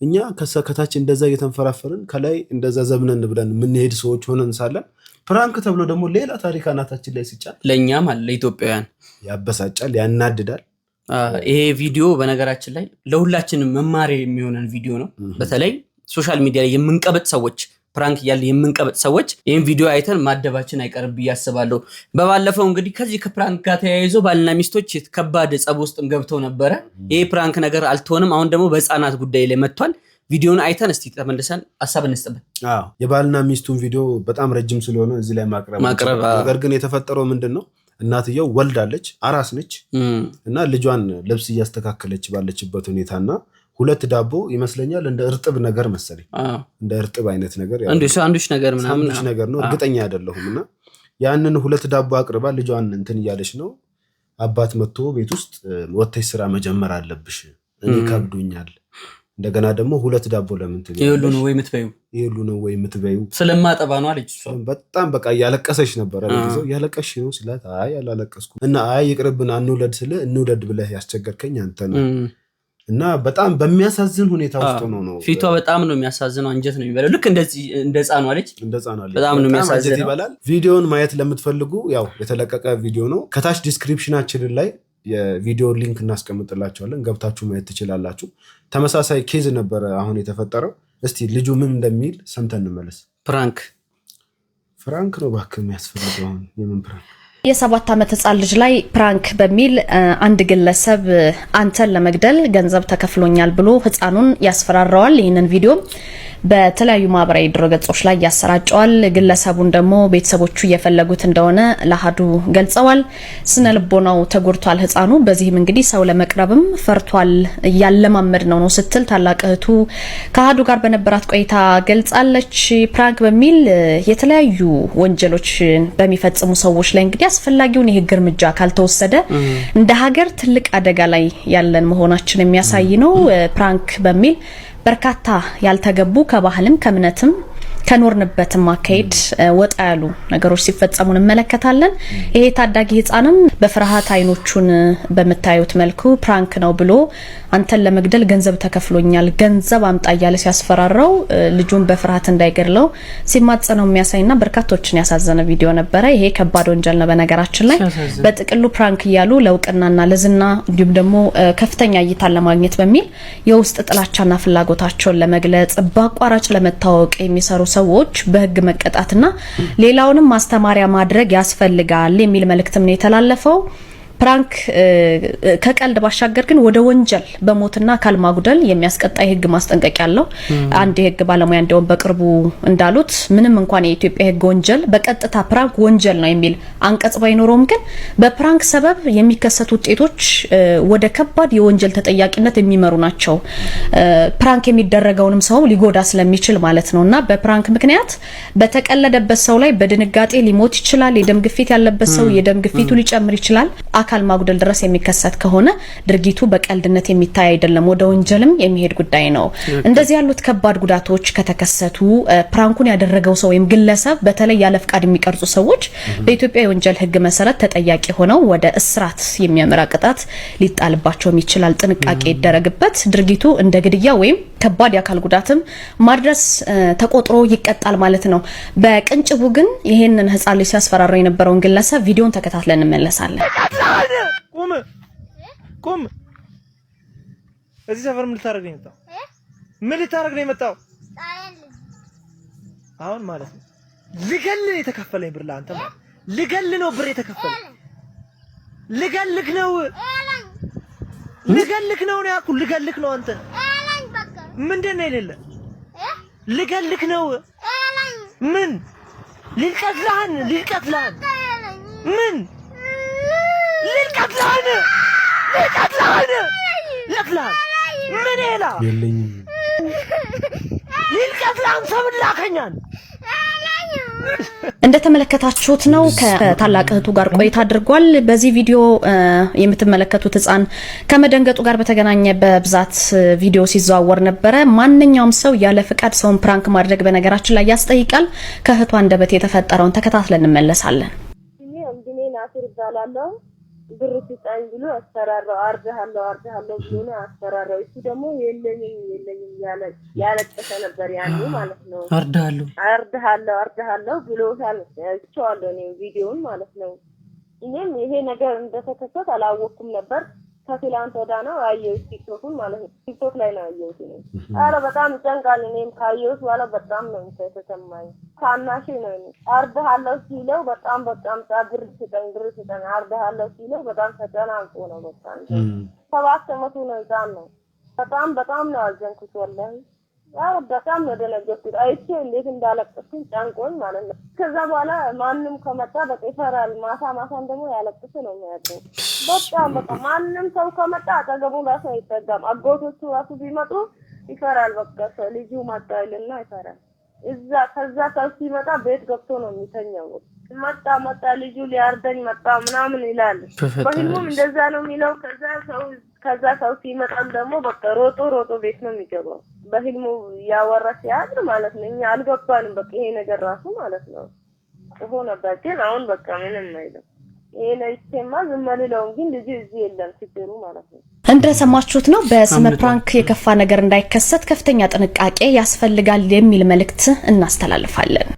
Speaker 1: እኛ ከታች እንደዛ እየተንፈራፈርን ከላይ እንደዛ ዘብነን ብለን የምንሄድ ሰዎች ሆነን ሳለን ፕራንክ ተብሎ ደግሞ ሌላ ታሪክ አናታችን ላይ ሲጫን
Speaker 2: ለእኛም አለ ለኢትዮጵያውያን
Speaker 1: ያበሳጫል፣ ያናድዳል።
Speaker 2: ይሄ ቪዲዮ በነገራችን ላይ ለሁላችንም መማሪያ የሚሆነን ቪዲዮ ነው። በተለይ ሶሻል ሚዲያ ላይ የምንቀበጥ ሰዎች ፕራንክ እያለ የምንቀበጥ ሰዎች ይህን ቪዲዮ አይተን ማደባችን አይቀርም ብዬ አስባለሁ። በባለፈው እንግዲህ ከዚህ ከፕራንክ ጋር ተያይዞ ባልና ሚስቶች ከባድ ጸብ ውስጥም ገብተው ነበረ። ይሄ ፕራንክ ነገር አልተሆንም። አሁን ደግሞ በህፃናት ጉዳይ ላይ መጥቷል። ቪዲዮን አይተን እስቲ ተመልሰን ሀሳብ እንስጥበት።
Speaker 1: የባልና ሚስቱን ቪዲዮ በጣም ረጅም ስለሆነ እዚህ ላይ ማቅረብ ነገር ግን የተፈጠረው ምንድን ነው? እናትየው ወልዳለች፣ አራስ ነች እና ልጇን ልብስ እያስተካከለች ባለችበት ሁኔታና ሁለት ዳቦ ይመስለኛል እንደ እርጥብ ነገር መሰለኝ እንደ እርጥብ አይነት ነገር
Speaker 2: ሳንዱች ነገር ምናምን
Speaker 1: ነገር ነው፣ እርግጠኛ አይደለሁም። እና ያንን ሁለት ዳቦ አቅርባ ልጇን እንትን እያለች ነው። አባት መጥቶ ቤት ውስጥ ወተሽ ስራ መጀመር አለብሽ፣ እኔ ከብዶኛል፣ እንደገና ደግሞ ሁለት ዳቦ ለምን ትበይ?
Speaker 2: ይሄሉ ነው ወይ የምትበዩ
Speaker 1: ስለማጠባ ነው አለች። በጣም በቃ እያለቀሰች ነበር። ለጊዜው እያለቀሽ ነው ስላት አይ አላለቀስኩም እና አይ ይቅርብን አንውለድ ስለ እንውለድ ብለህ ያስቸገርከኝ አንተ ነው እና በጣም በሚያሳዝን ሁኔታ ውስጥ ነው።
Speaker 2: ፊቷ በጣም ነው የሚያሳዝነው። አንጀት ነው የሚበላው። ልክ እንደዚህ እንደ ህፃኗ ልጅ በጣም ነው የሚያሳዝነው።
Speaker 1: ይበላል። ቪዲዮውን ማየት ለምትፈልጉ ያው የተለቀቀ ቪዲዮ ነው። ከታች ዲስክሪፕሽናችን ላይ የቪዲዮ ሊንክ እናስቀምጥላችኋለን፣ ገብታችሁ ማየት ትችላላችሁ። ተመሳሳይ ኬዝ ነበረ አሁን የተፈጠረው። እስቲ ልጁ ምን እንደሚል ሰምተን እንመለስ። ፍራንክ ነው እባክህ የሚያስፈልገው። የምን ፕራንክ?
Speaker 5: የ7 ዓመት ህፃን ልጅ ላይ ፕራንክ በሚል አንድ ግለሰብ አንተን ለመግደል ገንዘብ ተከፍሎኛል ብሎ ህፃኑን ያስፈራራዋል። ይህንን ቪዲዮ በተለያዩ ማህበራዊ ድረገጾች ላይ ያሰራጨዋል። ግለሰቡን ደግሞ ቤተሰቦቹ እየፈለጉት እንደሆነ ለአሃዱ ገልጸዋል። ስነ ልቦናው ተጎድቷል ህፃኑ። በዚህም እንግዲህ ሰው ለመቅረብም ፈርቷል፣ እያለማመድ ነው ስትል ታላቅ እህቱ ከአሃዱ ጋር በነበራት ቆይታ ገልጻለች። ፕራንክ በሚል የተለያዩ ወንጀሎች በሚፈጽሙ ሰዎች ላይ እንግዲህ አስፈላጊውን የህግ እርምጃ ካልተወሰደ እንደ ሀገር ትልቅ አደጋ ላይ ያለን መሆናችን የሚያሳይ ነው። ፕራንክ በሚል በርካታ ያልተገቡ ከባህልም ከእምነትም ከኖርንበትም አካሄድ ወጣ ያሉ ነገሮች ሲፈጸሙ እንመለከታለን። ይሄ ታዳጊ ህፃንም በፍርሃት አይኖቹን በመታየት መልኩ ፕራንክ ነው ብሎ አንተን ለመግደል ገንዘብ ተከፍሎኛል፣ ገንዘብ አምጣ እያለ ሲያስፈራራው ልጁን በፍርሃት እንዳይገድለው ሲማጸነው የሚያሳይና በርካቶችን ያሳዘነ ቪዲዮ ነበረ። ይሄ ከባድ ወንጀል ነው። በነገራችን ላይ በጥቅሉ ፕራንክ እያሉ ለውቅናና ለዝና እንዲሁም ደግሞ ከፍተኛ እይታን ለማግኘት በሚል የውስጥ ጥላቻና ፍላጎታቸውን ለመግለጽ በአቋራጭ ለመታወቅ የሚሰሩ ሰዎች በህግ መቀጣትና ሌላውንም ማስተማሪያ ማድረግ ያስፈልጋል የሚል መልእክትም ነው የተላለፈው። ፕራንክ ከቀልድ ባሻገር ግን ወደ ወንጀል በሞትና አካል ማጉደል የሚያስቀጣ የህግ ማስጠንቀቂያ ያለው አንድ የህግ ባለሙያ እንደውም በቅርቡ እንዳሉት ምንም እንኳን የኢትዮጵያ ህግ ወንጀል በቀጥታ ፕራንክ ወንጀል ነው የሚል አንቀጽ ባይኖረውም ግን በፕራንክ ሰበብ የሚከሰቱ ውጤቶች ወደ ከባድ የወንጀል ተጠያቂነት የሚመሩ ናቸው። ፕራንክ የሚደረገውንም ሰው ሊጎዳ ስለሚችል ማለት ነውና በፕራንክ ምክንያት በተቀለደበት ሰው ላይ በድንጋጤ ሊሞት ይችላል። የደም ግፊት ያለበት ሰው የደም ግፊቱ ሊጨምር ይችላል። አካል ማጉደል ድረስ የሚከሰት ከሆነ ድርጊቱ በቀልድነት የሚታይ አይደለም፣ ወደ ወንጀልም የሚሄድ ጉዳይ ነው። እንደዚህ ያሉት ከባድ ጉዳቶች ከተከሰቱ ፕራንኩን ያደረገው ሰው ወይም ግለሰብ በተለይ ያለ ፍቃድ የሚቀርጹ ሰዎች በኢትዮጵያ የወንጀል ህግ መሰረት ተጠያቂ ሆነው ወደ እስራት የሚያመራ ቅጣት ሊጣልባቸውም ይችላል። ጥንቃቄ ይደረግበት። ድርጊቱ እንደ ግድያ ወይም ከባድ የአካል ጉዳትም ማድረስ ተቆጥሮ ይቀጣል ማለት ነው። በቅንጭቡ ግን ይሄንን ህፃን ልጅ ሲያስፈራራው የነበረውን ግለሰብ ቪዲዮን ተከታትለን እንመለሳለን።
Speaker 6: ቁም! እዚህ ሰፈር ምን ልታረግ ነው የመጣው? ምን ልታረግ ነው የመጣው? አሁን ማለት ነው ልገል የተከፈለኝ ብር ለአንተ ማለት ልገል ነው ብር የተከፈለኝ ልገልክ ነው ነው ያኩ ልገልክ ነው አንተ ምንድን ነው የሌለ ልገልክ ነው ምን ልልቀትላን ምን ልልቀትላን ለክላን ምን ይላ
Speaker 1: የለኝም
Speaker 6: ልልቀትላን ሰብላከኛን
Speaker 5: እንደተመለከታችሁት ነው ከታላቅ እህቱ ጋር ቆይታ አድርጓል። በዚህ ቪዲዮ የምትመለከቱት ህፃን ከመደንገጡ ጋር በተገናኘ በብዛት ቪዲዮ ሲዘዋወር ነበረ። ማንኛውም ሰው ያለ ፍቃድ ሰውን ፕራንክ ማድረግ በነገራችን ላይ ያስጠይቃል። ከእህቱ አንደበት የተፈጠረውን ተከታትለን እንመለሳለን።
Speaker 4: እኔ እንግዲህ ናስር ይባላለሁ ብር ሲጣኝ ብሎ አስፈራራው አርደሃለሁ ብሎ ነው አስፈራራው። እሱ ደግሞ የለኝም ያለቀሰ ነበር ያኔ ማለት ነው። አርደሃለሁ ብሎታል። እቻለሁ ነው ቪዲዮውን ማለት ነው። እኔም ይሄ ነገር እንደተከሰተ አላወኩም ነበር። ከትላንት ወዳ ነው አየሁት ቲክቶክን ማለት ነው። ቲክቶክ ላይ ነው አየሁት ነው። አረ በጣም ጨንቃል። እኔም ካየሁት በኋላ በጣም ነው የተሰማኝ። ታናሽ ነው አርደሃለሁ ሲለው በጣም ብር ስጠን አርደሃለሁ ሲለው በጣም ተጨናንቆ ነው። በጣም 7 ዓመቱ ነው ህፃን ነው። በጣም ነው አዘንኩት ወላሂ። ያው በጣም ነው ደነገጥኩት። አይቼ እንዴት እንዳለቀስኩኝ ጨንቆኝ ማለት ነው። ከዛ በኋላ ማንንም ከመጣ በቃ ይፈራል። ማታን ደግሞ ያለቅስ ነው የሚያደርገው። በቃ ማንንም ሰው ከመጣ አጠገቡ ራሱ አይጠጋም። አጎቶቹ ራሱ ቢመጡ ይፈራል። በቃ ልጁ መጣ ይልና ይፈራል። ከዛ ሰው ሲመጣ ቤት ገብቶ ነው የሚተኛው። መጣ ልጁ ሊያርደኝ መጣ ምናምን ይላል። በህልሙም እንደዛ ነው የሚለው። ከዛ ሰው ሲመጣም ደግሞ በቃ ሮጦ ቤት ነው የሚገባው። በህልሙ ያወራ ሲያድር ማለት ነው። እኛ አልገባንም። በቃ ይሄ ነገር ራሱ ማለት ነው ጽፎ ነበር። ግን አሁን በቃ ምንም አይልም። ይሄ ለይተማ ዝመልለው ግን ልጅ እዚህ የለም ችግሩ ማለት ነው።
Speaker 5: እንደሰማችሁት ነው። በስመ ፕራንክ የከፋ ነገር እንዳይከሰት ከፍተኛ ጥንቃቄ ያስፈልጋል የሚል መልእክት እናስተላልፋለን።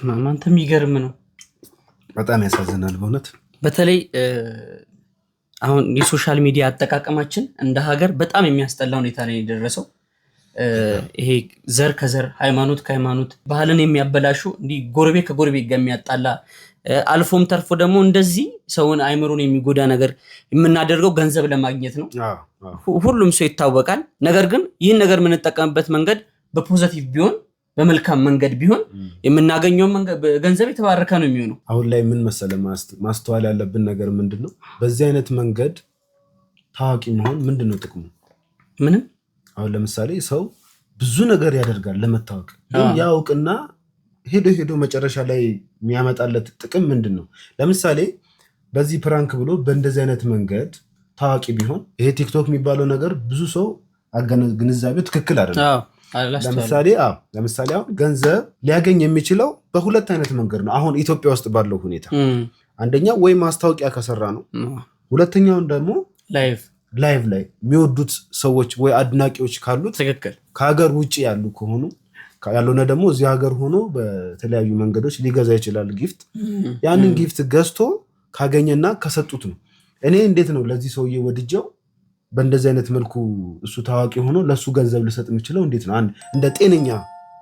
Speaker 2: ማማንተ የሚገርም ነው።
Speaker 1: በጣም ያሳዝናል በእውነት።
Speaker 2: በተለይ አሁን የሶሻል ሚዲያ አጠቃቀማችን እንደ ሀገር በጣም የሚያስጠላ ሁኔታ ላይ የደረሰው ይሄ ዘር ከዘር ሃይማኖት ከሃይማኖት ባህልን የሚያበላሹ እንዲህ ጎረቤት ከጎረቤት ጋር የሚያጣላ አልፎም ተርፎ ደግሞ እንደዚህ ሰውን አይምሮን የሚጎዳ ነገር የምናደርገው ገንዘብ ለማግኘት ነው። ሁሉም ሰው ይታወቃል። ነገር ግን ይህን ነገር የምንጠቀምበት መንገድ በፖዚቲቭ ቢሆን በመልካም መንገድ ቢሆን የምናገኘው ገንዘብ የተባረከ ነው የሚሆነው።
Speaker 1: አሁን ላይ ምን መሰለ ማስተዋል ያለብን ነገር ምንድነው? በዚህ አይነት መንገድ ታዋቂ መሆን ምንድነው ጥቅሙ?
Speaker 2: ምንም።
Speaker 1: አሁን ለምሳሌ ሰው ብዙ ነገር ያደርጋል ለመታወቅ። ያውቅና ሄዶ መጨረሻ ላይ የሚያመጣለት ጥቅም ምንድነው? ለምሳሌ በዚህ ፕራንክ ብሎ በእንደዚህ አይነት መንገድ ታዋቂ ቢሆን ይሄ ቲክቶክ የሚባለው ነገር ብዙ ሰው ግንዛቤው ትክክል አይደለም። ለምሳሌ አሁን ገንዘብ ሊያገኝ የሚችለው በሁለት አይነት መንገድ ነው። አሁን ኢትዮጵያ ውስጥ ባለው ሁኔታ አንደኛው ወይ ማስታወቂያ ከሰራ ነው። ሁለተኛውን ደግሞ ላይቭ ላይ የሚወዱት ሰዎች ወይ አድናቂዎች ካሉት ከሀገር ውጭ ያሉ ከሆኑ ያልሆነ ደግሞ እዚህ ሀገር ሆኖ በተለያዩ መንገዶች ሊገዛ ይችላል ጊፍት። ያንን ጊፍት ገዝቶ ካገኘና ከሰጡት ነው። እኔ እንዴት ነው ለዚህ ሰውዬ ወድጀው በእንደዚህ አይነት መልኩ እሱ ታዋቂ ሆኖ ለሱ ገንዘብ ልሰጥ የምችለው እንዴት ነው? እንደ ጤነኛ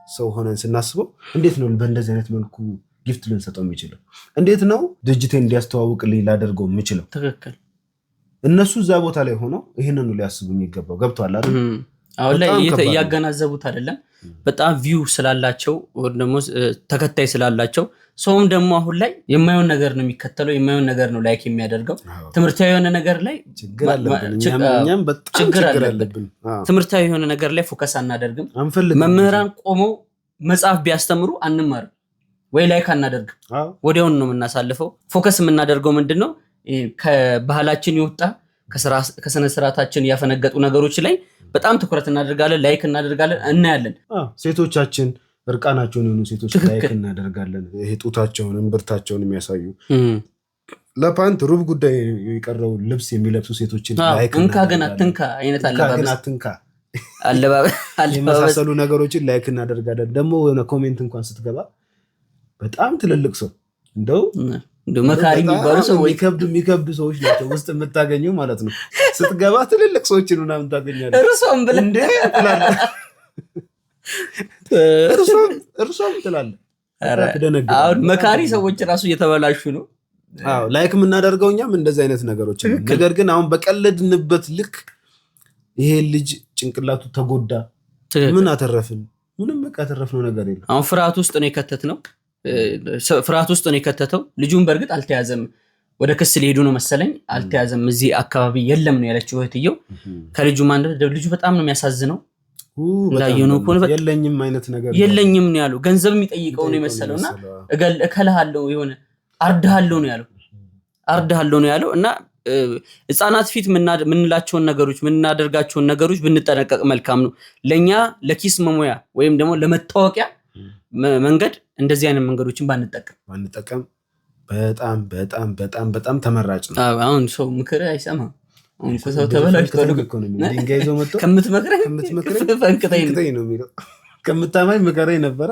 Speaker 1: ሰው ሆነን ስናስበው እንዴት ነው በእንደዚህ አይነት መልኩ ጊፍት ልንሰጠው የሚችለው? እንዴት ነው ድርጅቴን እንዲያስተዋውቅልኝ ላደርገው የምችለው?
Speaker 2: ትክክል።
Speaker 1: እነሱ እዛ ቦታ ላይ ሆነው ይህንን ነው ሊያስቡ የሚገባው። ገብቷል አይደል?
Speaker 2: አሁን ላይ እያገናዘቡት አይደለም። በጣም ቪው ስላላቸው ደግሞ ተከታይ ስላላቸው ሰውም ደግሞ አሁን ላይ የማይሆን ነገር ነው የሚከተለው፣ የማይሆን ነገር ነው ላይክ የሚያደርገው። ትምህርታዊ የሆነ ነገር ላይ ችግር አለብን። ትምህርታዊ የሆነ ነገር ላይ ፎከስ አናደርግም። መምህራን ቆመው መጽሐፍ ቢያስተምሩ አንማርም ወይ ላይክ አናደርግም። ወዲያውን ነው የምናሳልፈው። ፎከስ የምናደርገው ምንድነው? ከባህላችን የወጣ ከስነ ስርዓታችን ያፈነገጡ ነገሮች ላይ በጣም ትኩረት እናደርጋለን፣ ላይክ እናደርጋለን፣ እናያለን።
Speaker 1: ሴቶቻችን እርቃናቸውን የሆኑ ሴቶች ላይክ እናደርጋለን። ይሄ ጡታቸውን እምብርታቸውን የሚያሳዩ ለፓንት ሩብ ጉዳይ የቀረው ልብስ የሚለብሱ ሴቶችን ላይክ
Speaker 2: እናደርጋለን። አይነት
Speaker 1: የመሳሰሉ ነገሮችን ላይክ እናደርጋለን። ደግሞ የሆነ ኮሜንት እንኳን ስትገባ በጣም ትልልቅ ሰው እንደው
Speaker 2: መካሪ የሚባሉ ሰዎች
Speaker 1: የሚከብዱ ሰዎች ናቸው ውስጥ የምታገኘው ማለት ነው። ስትገባ ትልልቅ ሰዎችን ምናምን ታገኛለህ። እርሶም ትላለህ።
Speaker 2: አሁን መካሪ ሰዎች ራሱ እየተበላሹ ነው።
Speaker 1: አዎ ላይክ የምናደርገው እኛም እንደዚህ አይነት ነገሮች። ነገር ግን አሁን በቀለድንበት ልክ ይሄ ልጅ ጭንቅላቱ ተጎዳ፣ ምን አተረፍን? ምንም በቃ ያተረፍነው ነገር የለም።
Speaker 2: አሁን ፍርሃት ውስጥ ነው የከተትነው። ፍርሃት ውስጥ ነው የከተተው። ልጁን በእርግጥ አልተያዘም፣ ወደ ክስ ሊሄዱ ነው መሰለኝ። አልተያዘም፣ እዚህ አካባቢ የለም ነው ያለችው እህትየው። ከልጁ ልጁ በጣም ነው የሚያሳዝነው። እንዳየነው ከሆነ
Speaker 1: የለኝም አይነት ነገር
Speaker 2: የለኝም ነው ያለው። ገንዘብ የሚጠይቀው ነው የመሰለውና እከልሃለሁ የሆነ አርድሃለሁ ነው ያለው። አርድሃለሁ ነው ያለው እና ህፃናት ፊት ምንላቸውን ነገሮች ምናደርጋቸውን ነገሮች ብንጠነቀቅ መልካም ነው። ለኛ ለኪስ መሞያ ወይም ደግሞ ለመታወቂያ መንገድ እንደዚህ አይነት መንገዶችን ባንጠቀም
Speaker 1: በጣም በጣም በጣም በጣም ተመራጭ ነው።
Speaker 2: አሁን ሰው ምክር አይሰማም። አሁን ሰው ተበላሽቷል እኮ ነው።
Speaker 1: ድንጋይ ይዞ መጥቶ
Speaker 2: ከምትመክረኝ ፈንክተኝ
Speaker 1: ነው የሚለው። ከምታማኝ ምከረኝ ነበረ፣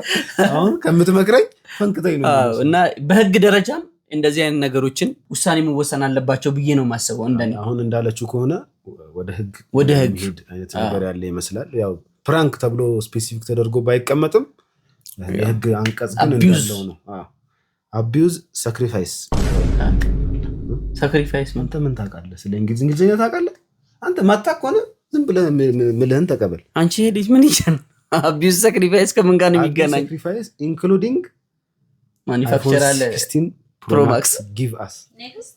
Speaker 1: አሁን ከምትመክረኝ ፈንክተኝ ነው።
Speaker 2: እና በህግ ደረጃም እንደዚህ አይነት ነገሮችን ውሳኔ መወሰን አለባቸው ብዬ ነው የማስበው። እንደኔ
Speaker 1: አሁን እንዳለችው ከሆነ ወደ ህግ አይነት ነገር ያለ ይመስላል። ያው ፕራንክ ተብሎ ስፔሲፊክ ተደርጎ ባይቀመጥም የህግ አንቀጽ ግን እንዳለው ነው። አቢዩዝ ሳክሪፋይስ አንተ ምን ታውቃለህ? ስለ እንግሊዝኛ ታውቃለህ? አንተ ማታውቅ ከሆነ ዝም ብለህ ምልህን ተቀበል።
Speaker 2: አንቺ ሄዲት ምን ይቻል? አቢዩዝ ሳክሪፋይስ ከምን ጋር ነው የሚገናኝ?
Speaker 1: ሳክሪፋይስ ኢንክሉዲንግ
Speaker 2: ማኒፋክቸራል
Speaker 1: 16
Speaker 2: Pro Max
Speaker 1: give us
Speaker 2: next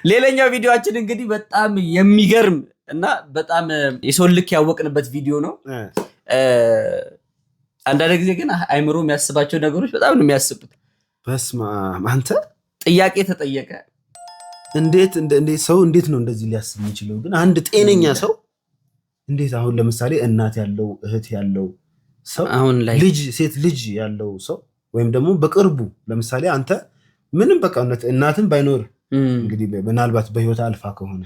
Speaker 2: ሌላኛው ቪዲዮአችን እንግዲህ በጣም የሚገርም እና በጣም የሰው ልክ ያወቅንበት ቪዲዮ ነው። አንዳንድ ጊዜ ግን አይምሮ የሚያስባቸው ነገሮች በጣም ነው የሚያስቡት።
Speaker 1: በስማ አንተ
Speaker 2: ጥያቄ ተጠየቀ።
Speaker 1: እንዴት ሰው እንዴት ነው እንደዚህ ሊያስብ የሚችለው? ግን አንድ ጤነኛ ሰው እንዴት አሁን ለምሳሌ እናት ያለው እህት ያለው ሰው
Speaker 2: አሁን ላይ
Speaker 1: ሴት ልጅ ያለው ሰው ወይም ደግሞ በቅርቡ ለምሳሌ አንተ ምንም በቃ እናትም ባይኖር እንግዲህ ምናልባት በህይወት አልፋ ከሆነ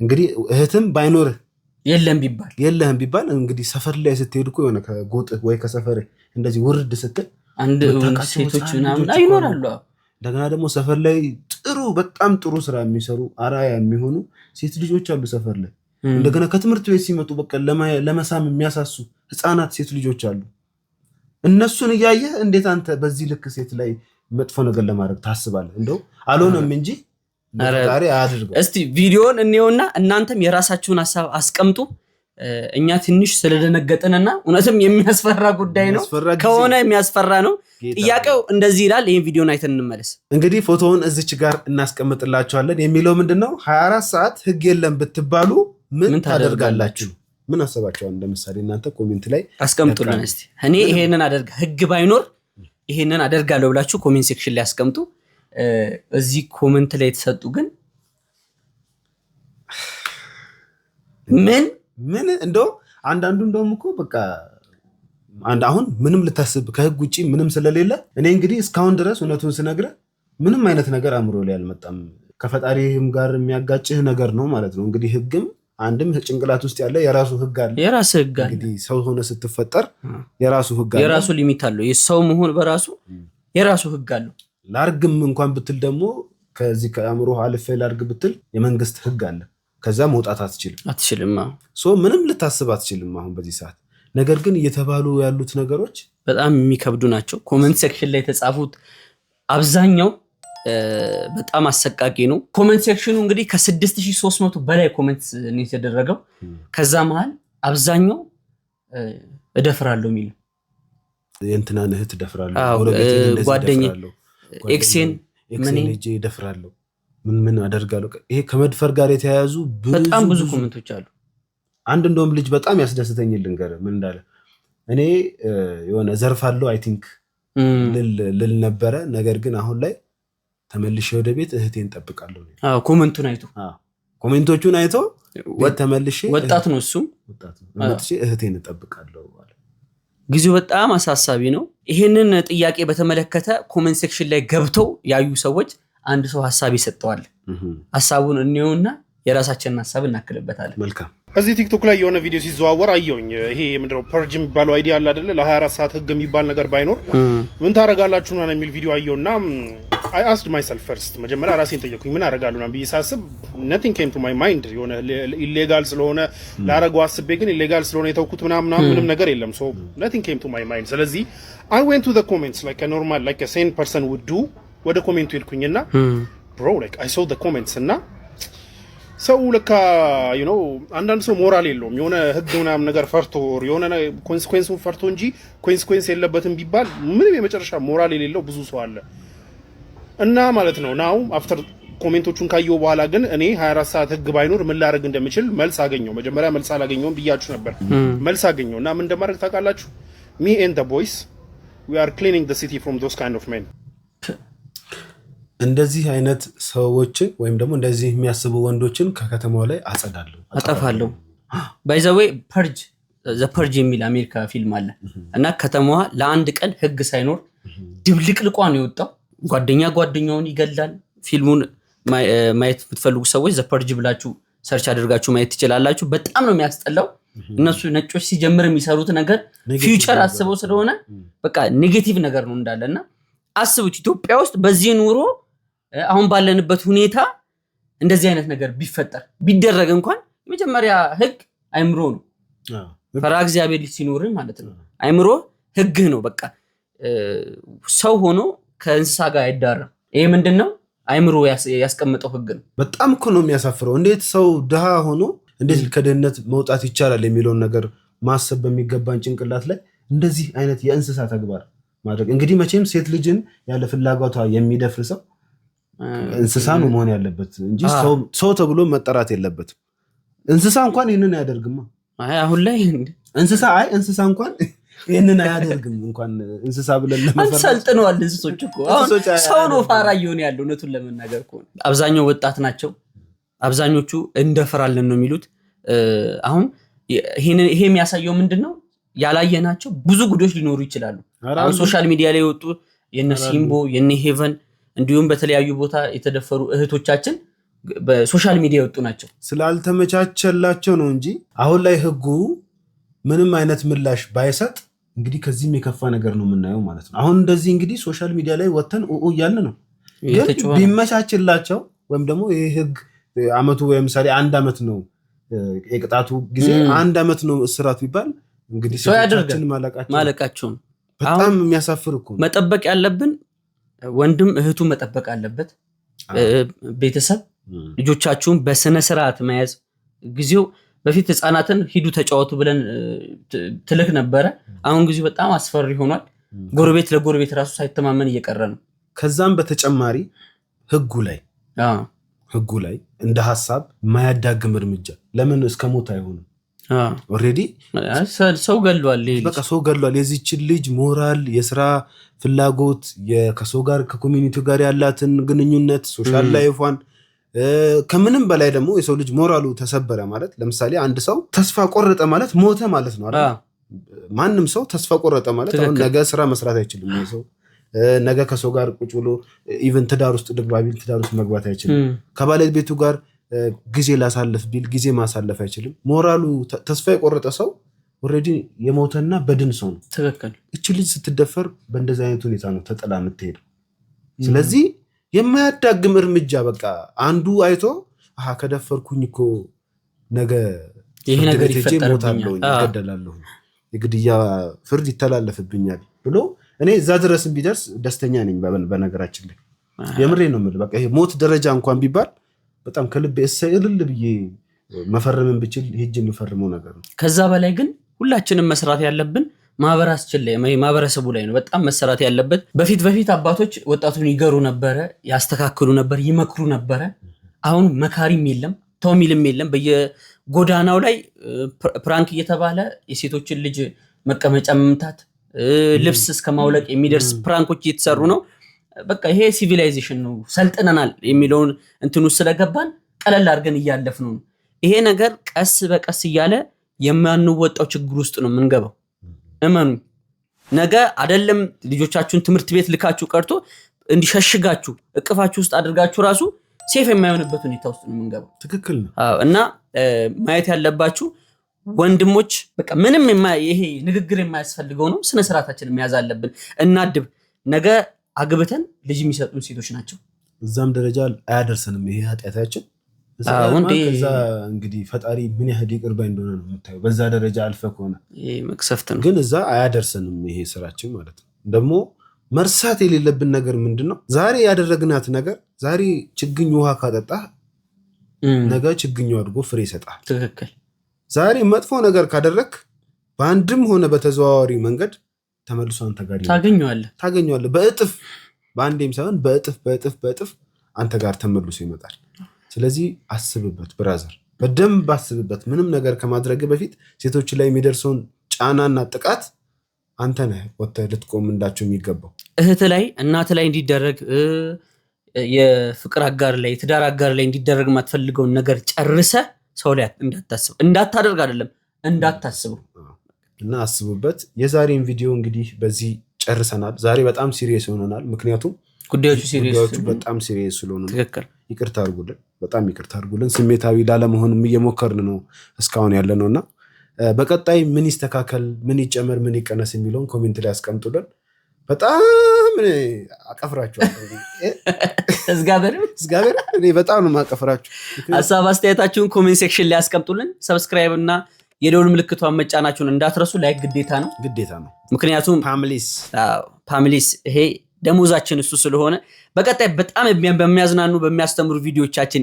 Speaker 1: እንግዲህ እህትም ባይኖር የለህም ቢባል እንግዲህ ሰፈር ላይ ስትሄድ እኮ የሆነ ከጎጥ ወይ ከሰፈር እንደዚህ ውርድ ስትል
Speaker 2: አንድ ሴቶች ምናምን ይኖራሉ።
Speaker 1: እንደገና ደግሞ ሰፈር ላይ በጣም ጥሩ ስራ የሚሰሩ አራያ የሚሆኑ ሴት ልጆች አሉ ሰፈር ላይ። እንደገና ከትምህርት ቤት ሲመጡ በቃ ለመሳም የሚያሳሱ ህፃናት ሴት ልጆች አሉ። እነሱን እያየህ እንዴት አንተ በዚህ ልክ ሴት ላይ መጥፎ ነገር ለማድረግ ታስባለህ? እንደው አልሆነም እንጂ ፈጣሪ አያድርገው።
Speaker 2: እስቲ ቪዲዮውን እንየውና እናንተም የራሳችሁን ሐሳብ አስቀምጡ። እኛ ትንሽ ስለደነገጥንና እውነትም የሚያስፈራ ጉዳይ ነው ከሆነ የሚያስፈራ ነው። ጥያቄው እንደዚህ ይላል። ይሄን ቪዲዮን አይተን እንመለስ።
Speaker 1: እንግዲህ ፎቶውን እዚች ጋር እናስቀምጥላችኋለን። የሚለው ምንድነው 24 ሰዓት ህግ የለም ብትባሉ ምን ታደርጋላችሁ? ምን አሰባችኋል? እንደምሳሌ እናንተ ኮሜንት ላይ
Speaker 2: አስቀምጡልን እስቲ። እኔ ይሄንን ህግ ባይኖር ይሄንን አደርጋለሁ ብላችሁ ኮሜንት ሴክሽን ላይ አስቀምጡ። እዚህ ኮሜንት ላይ የተሰጡ ግን ምን
Speaker 1: እንደው አንዳንዱ እንደውም እኮ በቃ አሁን ምንም ልታስብ ከህግ ውጪ ምንም ስለሌለ እኔ እንግዲህ እስካሁን ድረስ እውነቱን ስነግርህ ምንም አይነት ነገር አእምሮ ላይ አልመጣም። ከፈጣሪህም ጋር የሚያጋጭህ ነገር ነው ማለት ነው። እንግዲህ ህግም አንድም ጭንቅላት ውስጥ ያለ የራሱ ህግ አለ። እንግዲህ ሰው ሆነ ስትፈጠር የራሱ ህግ አለ፣
Speaker 2: የራሱ ሊሚት አለው። የሰው መሆን በራሱ የራሱ ህግ አለው።
Speaker 1: ላርግም እንኳን ብትል ደግሞ ከዚህ ከአእምሮ አልፌ ላርግ ብትል የመንግስት ህግ አለ። ከዛ መውጣት አትችልም። ምንም ልታስብ አትችልም አሁን በዚህ ሰዓት። ነገር ግን እየተባሉ ያሉት ነገሮች
Speaker 2: በጣም የሚከብዱ ናቸው። ኮሜንት ሴክሽን ላይ የተጻፉት አብዛኛው በጣም አሰቃቂ ነው። ኮሜንት ሴክሽኑ እንግዲህ ከ6300 በላይ ኮሜንት ነው የተደረገው። ከዛ መሃል አብዛኛው እደፍራለሁ የሚል
Speaker 1: የእንትናን እህት እደፍራለሁ፣
Speaker 2: ጓደኛ ኤክሴን
Speaker 1: ምን እደፍራለሁ፣ ምን አደርጋለሁ። ይሄ ከመድፈር ጋር የተያያዙ
Speaker 2: በጣም ብዙ ኮሜንቶች አሉ።
Speaker 1: አንድ እንደውም ልጅ በጣም ያስደስተኝ ልንገርህ ምን እንዳለ። እኔ የሆነ ዘርፋለሁ አይ ቲንክ ልል ነበረ። ነገር ግን አሁን ላይ ተመልሼ ወደ ቤት እህቴን ጠብቃለሁ። ኮሜንቶቹን አይቶ ተመልሼ
Speaker 2: ወጣት ነው እሱም
Speaker 1: እህቴን ጠብቃለሁ።
Speaker 2: ጊዜው በጣም አሳሳቢ ነው። ይሄንን ጥያቄ በተመለከተ ኮሜንት ሴክሽን ላይ ገብተው ያዩ ሰዎች አንድ ሰው ሐሳብ ይሰጠዋል። ሐሳቡን እንየውና የራሳችንን ሐሳብ እናክልበታለን።
Speaker 1: መልካም።
Speaker 7: እዚህ ቲክቶክ ላይ የሆነ ቪዲዮ ሲዘዋወር አየሁኝ። ይሄ ምንድነው ፐርጅ የሚባለው አይዲያ አለ አይደለ? ለ24 ሰዓት ህግ የሚባል ነገር ባይኖር ምን ታረጋላችሁ ነው የሚል ቪዲዮ አየሁና I asked myself first መጀመሪያ ራሴን ጠየቅኩኝ ምን አደርጋለሁ ነው ብዬ ሳስብ nothing came to my mind የሆነ ኢሌጋል ስለሆነ ላረጋው አስቤ ግን ኢሌጋል ስለሆነ የተውኩት ምንም ነገር የለም so nothing came to my mind ስለዚህ I went to the comments like a normal like a sane person would do ወደ ኮሜንቱ ይልኩኝና bro like I saw the comments እና ሰው ለካ you know አንዳንድ ሰው ሞራል የለውም የሆነ ህግ ምናምን ነገር ፈርቶ የሆነ ኮንሲኩዌንሱን ፈርቶ እንጂ ኮንሲኩዌንስ የለበትም ቢባል ምንም የመጨረሻ ሞራል የሌለው ብዙ ሰው አለ እና ማለት ነው ናው አፍተር ኮሜንቶቹን ካየው በኋላ ግን እኔ 24 ሰዓት ህግ ባይኖር ምን ላደርግ እንደምችል መልስ አገኘው መጀመሪያ መልስ አላገኘውም ብያችሁ ነበር መልስ አገኘውና ምን እንደማድረግ ታውቃላችሁ me and the boys we are cleaning the city from those kind of men
Speaker 1: እንደዚህ አይነት ሰዎችን ወይም ደግሞ እንደዚህ የሚያስቡ ወንዶችን ከከተማው ላይ አጠፋለሁ
Speaker 2: by the way the purge የሚል አሜሪካ ፊልም አለ እና ከተማዋ ለአንድ ቀን ህግ ሳይኖር ድብልቅልቋ ነው የወጣው ጓደኛውን ይገላል ፊልሙን ማየት የምትፈልጉ ሰዎች the purge ብላችሁ ሰርች አድርጋችሁ ማየት ትችላላችሁ በጣም ነው የሚያስጠላው እነሱ ነጮች ሲጀምር የሚሰሩት ነገር ፊውቸር አስበው ስለሆነ በቃ ኔጌቲቭ ነገር ነው እንዳለና አስቡት ኢትዮጵያ ውስጥ በዚህ ኑሮ አሁን ባለንበት ሁኔታ እንደዚህ አይነት ነገር ቢፈጠር ቢደረግ እንኳን የመጀመሪያ ህግ አይምሮ ነው ፈራ እግዚአብሔር ሲኖር ማለት ነው አይምሮ ህግ ነው በቃ ሰው ሆኖ ከእንስሳ ጋር አይዳረም ይሄ ምንድነው አይምሮ ያስቀመጠው ህግ ነው
Speaker 1: በጣም እኮ ነው የሚያሳፍረው እንዴት ሰው ድሃ ሆኖ እንዴት ከደህንነት መውጣት ይቻላል የሚለው ነገር ማሰብ በሚገባን ጭንቅላት ላይ እንደዚህ አይነት የእንስሳ ተግባር ማድረግ እንግዲህ መቼም ሴት ልጅን ያለ ፍላጎቷ የሚደፍር ሰው እንስሳ ነው መሆን ያለበት እንጂ ሰው ተብሎ መጠራት የለበትም እንስሳ እንኳን ይሄንን አያደርግማ
Speaker 2: አሁን ላይ
Speaker 1: እንስሳ እንኳን ይሄንን አያደርግም እንኳን እንስሳ ብለን ለመፈረድ
Speaker 2: ሰልጥነዋል እንስሶች እኮ ሰው ነው ፋራ ይሆን ያለው እነቱን ለመናገር እኮ አብዛኛው ወጣት ናቸው አብዛኞቹ እንደፈራለን ነው የሚሉት አሁን ይሄ የሚያሳየው ምንድነው ያላየናቸው ብዙ ጉዶች ሊኖሩ ይችላሉ አሁን ሶሻል ሚዲያ ላይ ወጡ የነ ሲምቦ የነ ሄቨን እንዲሁም በተለያዩ ቦታ የተደፈሩ እህቶቻችን በሶሻል ሚዲያ ወጡ ናቸው
Speaker 1: ስላልተመቻቸላቸው ነው እንጂ አሁን ላይ ህጉ ምንም አይነት ምላሽ ባይሰጥ እንግዲህ ከዚህም የከፋ ነገር ነው የምናየው ማለት ነው አሁን እንደዚህ እንግዲህ ሶሻል ሚዲያ ላይ ወተን እያልን ነው ቢመቻችላቸው ወይም ደግሞ ይሄ ህግ አመቱ ለምሳሌ 1 አመት ነው የቅጣቱ ጊዜ 1 አመት ነው እስራት ቢባል እንግዲህ ሰዎችን
Speaker 2: ማለቃቸው
Speaker 1: በጣም የሚያሳፍር እኮ
Speaker 2: መጠበቅ ያለብን ወንድም እህቱ መጠበቅ አለበት ቤተሰብ ልጆቻችሁን በስነ ስርዓት መያዝ ጊዜው በፊት ህፃናትን ሂዱ ተጫወቱ ብለን ትልክ ነበር አሁን ጊዜው በጣም አስፈሪ ሆኗል ጎረቤት ለጎረቤት ራሱ ሳይተማመን እየቀረ ነው
Speaker 1: ከዛም በተጨማሪ ህጉ ላይ እንደ ሐሳብ ማያዳግም እርምጃ ለምን እስከ ሞት አይሆንም ኦሬዲ
Speaker 2: ሰው ገሏል
Speaker 1: በቃ ሰው ገሏል የዚህች ልጅ ሞራል የሥራ ፍላጎት ከሰው ጋር ከኮሚኒቲው ጋር ያላትን ግንኙነት ሶሻል ላይፏን ከምንም በላይ ደግሞ የሰው ልጅ ሞራሉ ተሰበረ ማለት ለምሳሌ አንድ ሰው ተስፋ ቆረጠ ማለት ሞተ ማለት ነው አይደል ማንንም ሰው ተስፋ ቆረጠ ማለት አሁን ነገ ስራ መስራት አይችልም ሰው ነገ ከሰው ጋር ቁጭ ብሎ ኢቨን ትዳር ውስጥ ድግባቢል ትዳር ውስጥ መግባት አይችልም ከባለቤቱ ጋር ጊዜ ላሳልፍ ቢል ጊዜ ማሳለፍ አይችልም ሞራሉ ተስፋ የቆረጠ ሰው ኦሬዲ የሞተና በድን ሰው ነው
Speaker 2: ተከከለ
Speaker 1: እቺ ልጅ ስትደፈር በእንደዚህ አይነት ሁኔታ ነው ተጠላ የምትሄድ ስለዚህ የማያዳግም እርምጃ በቃ አንዱ አይቶ ከደፈርኩኝ እኮ ነገ
Speaker 2: ይሄ ነገር ይፈጠራል
Speaker 1: ይገደላለሁ የግድያ ፍርድ ይተላለፍብኛል ብሎ እኔ እዛ ድረስም ቢደርስ ደስተኛ ነኝ በነገራችን ላይ የምሬ ነው ማለት በቃ ይሄ ሞት ደረጃ እንኳን ቢባል በጣም ከልብ እሰይልል ብዬ መፈረምን ብችል ሄጄ የምፈርመው ነገር ነው
Speaker 2: ከዛ በላይ ግን ሁላችንም መስራት ያለብን ማህበረሰቡ ላይ ነው በጣም መሰራት ያለበት በፊት አባቶች ወጣቱን ይገሩ ነበር ያስተካክሉ ነበር ይመክሩ ነበር አሁን መካሪም የለም ተውሚልም የለም በየጎዳናው ላይ ፕራንክ እየተባለ የሴቶችን ልጅ መቀመጫ መምታት ልብስ እስከማውለቅ የሚደርስ ፕራንኮች እየተሰሩ ነው በቃ ይሄ ሲቪላይዜሽን ነው ሰልጥነናል የሚለውን እንትኑ ስለገባን ቀለል አድርገን እያለፍነው ነው ይሄ ነገር ቀስ በቀስ እያለ የማንወጣው ችግር ውስጥ ነው የምንገባው እመኑ ነገ አይደለም ልጆቻችሁን ትምህርት ቤት ልካችሁ ቀርቶ እንዲሸሽጋችሁ እቅፋችሁ ውስጥ አድርጋችሁ ራሱ ሴፍ የማይሆንበት ሁኔታ ውስጥ ነው የምንገባው
Speaker 1: ትክክል ነው
Speaker 2: እና ማየት ያለባችሁ ወንድሞች በቃ ምንም ይሄ ንግግር የማያስፈልገው ነው ስነ ስርዓታችንን መያዝ አለብን እናድብ ነገ አግብተን ልጅ የሚሰጡን ሴቶች ናቸው።
Speaker 1: እዛም ደረጃ አያደርሰንም ይሄ ኃጢአታችን። ከዛ እንግዲህ ፈጣሪ ምን ያህል ይቅር ባይ እንደሆነ ነው የምታየው። በዛ ደረጃ አልፈ ከሆነ
Speaker 2: መቅሰፍት ነው፣
Speaker 1: ግን እዛ አያደርሰንም ይሄ ስራችን ማለት ነው። ደግሞ መርሳት የሌለብን ነገር ምንድነው? ዛሬ ያደረግናት ነገር ዛሬ ችግኝ ውሃ ካጠጣ ነገ ችግኙ አድጎ ፍሬ ይሰጣል።
Speaker 2: ትክክል።
Speaker 1: ዛሬ መጥፎ ነገር ካደረክ በአንድም ሆነ በተዘዋዋሪ መንገድ ተመልሶ አንተ ጋር ታገኘዋለህ። በእጥፍ በአንዴም ሳይሆን በእጥፍ አንተ ጋር ተመልሶ ይመጣል። ስለዚህ አስብበት ብራዘር፣ በደንብ አስብበት። ምንም ነገር ከማድረግ በፊት ሴቶች ላይ የሚደርሰውን ጫናና ጥቃት አንተ ነህ ወጥተህ ልትቆም እንዳቸው የሚገባው።
Speaker 2: እህት ላይ እናት ላይ እንዲደረግ የፍቅር አጋር ላይ የትዳር አጋር ላይ እንዲደረግ የማትፈልገውን ነገር ጨርሰ ሰው ላይ እንዳታደርግ አይደለም እንዳታስበው
Speaker 1: እና አስቡበት። የዛሬን ቪዲዮ እንግዲህ በዚህ ጨርሰናል። ዛሬ በጣም ሲሪየስ ሆነናል፣ ምክንያቱም ጉዳዮቹ በጣም ሲሪየስ ስለሆኑ ይቅርታ አድርጉልን፣ በጣም ይቅርታ አድርጉልን። ስሜታዊ ላለመሆንም እየሞከርን ነው እስካሁን ያለ ነውና በቀጣይ ምን ይስተካከል፣ ምን ይጨመር፣ ምን ይቀነስ የሚለውን ኮሜንት ላይ አስቀምጡልን። በጣም አቀፍራችኋለሁ።
Speaker 2: እግዚአብሔር
Speaker 1: እኔ በጣም ነው የማቀፍራችሁ።
Speaker 2: ሀሳብ አስተያየታችሁን ኮሜንት ሴክሽን ላይ አስቀምጡልን። ሰብስክራይብ እና የደወል ምልክቷን መጫናችሁን እንዳትረሱ። ላይክ ግዴታ ነው። ምክንያቱም ፋሚሊስ ይሄ ደሞዛችን እሱ ስለሆነ በቀጣይ በጣም በሚያዝናኑ በሚያስተምሩ ቪዲዮቻችን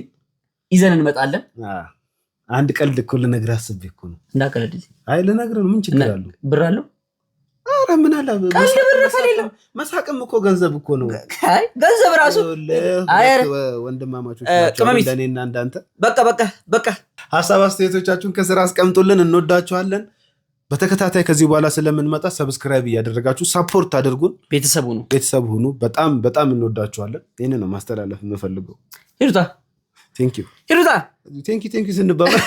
Speaker 2: ይዘን እንመጣለን።
Speaker 1: አንድ ቀልድ እኮ ልነግርህ አስቤ እኮ ነው።
Speaker 2: እንዳቀልድ
Speaker 1: ልነግርህ ነው። ምን ችግር አለው?
Speaker 2: ብር አለው?
Speaker 1: ኧረ ምን አለ? መሳቅም እኮ ገንዘብ እኮ ነው።
Speaker 2: ገንዘብ ራሱ
Speaker 1: ወንድማማቾች ለእኔና እንዳንተ።
Speaker 2: በቃ
Speaker 1: ሀሳብ አስተያየቶቻችሁን ከስራ አስቀምጡልን። እንወዳችኋለን። በተከታታይ ከዚህ በኋላ ስለምንመጣ ሰብስክራይብ እያደረጋችሁ ሳፖርት አድርጉን። ቤተሰብ ሁኑ። በጣም እንወዳችኋለን። ይህን ነው ማስተላለፍ የምፈልገው።
Speaker 2: ሂሩታ
Speaker 1: ቴንኪው ስንባባል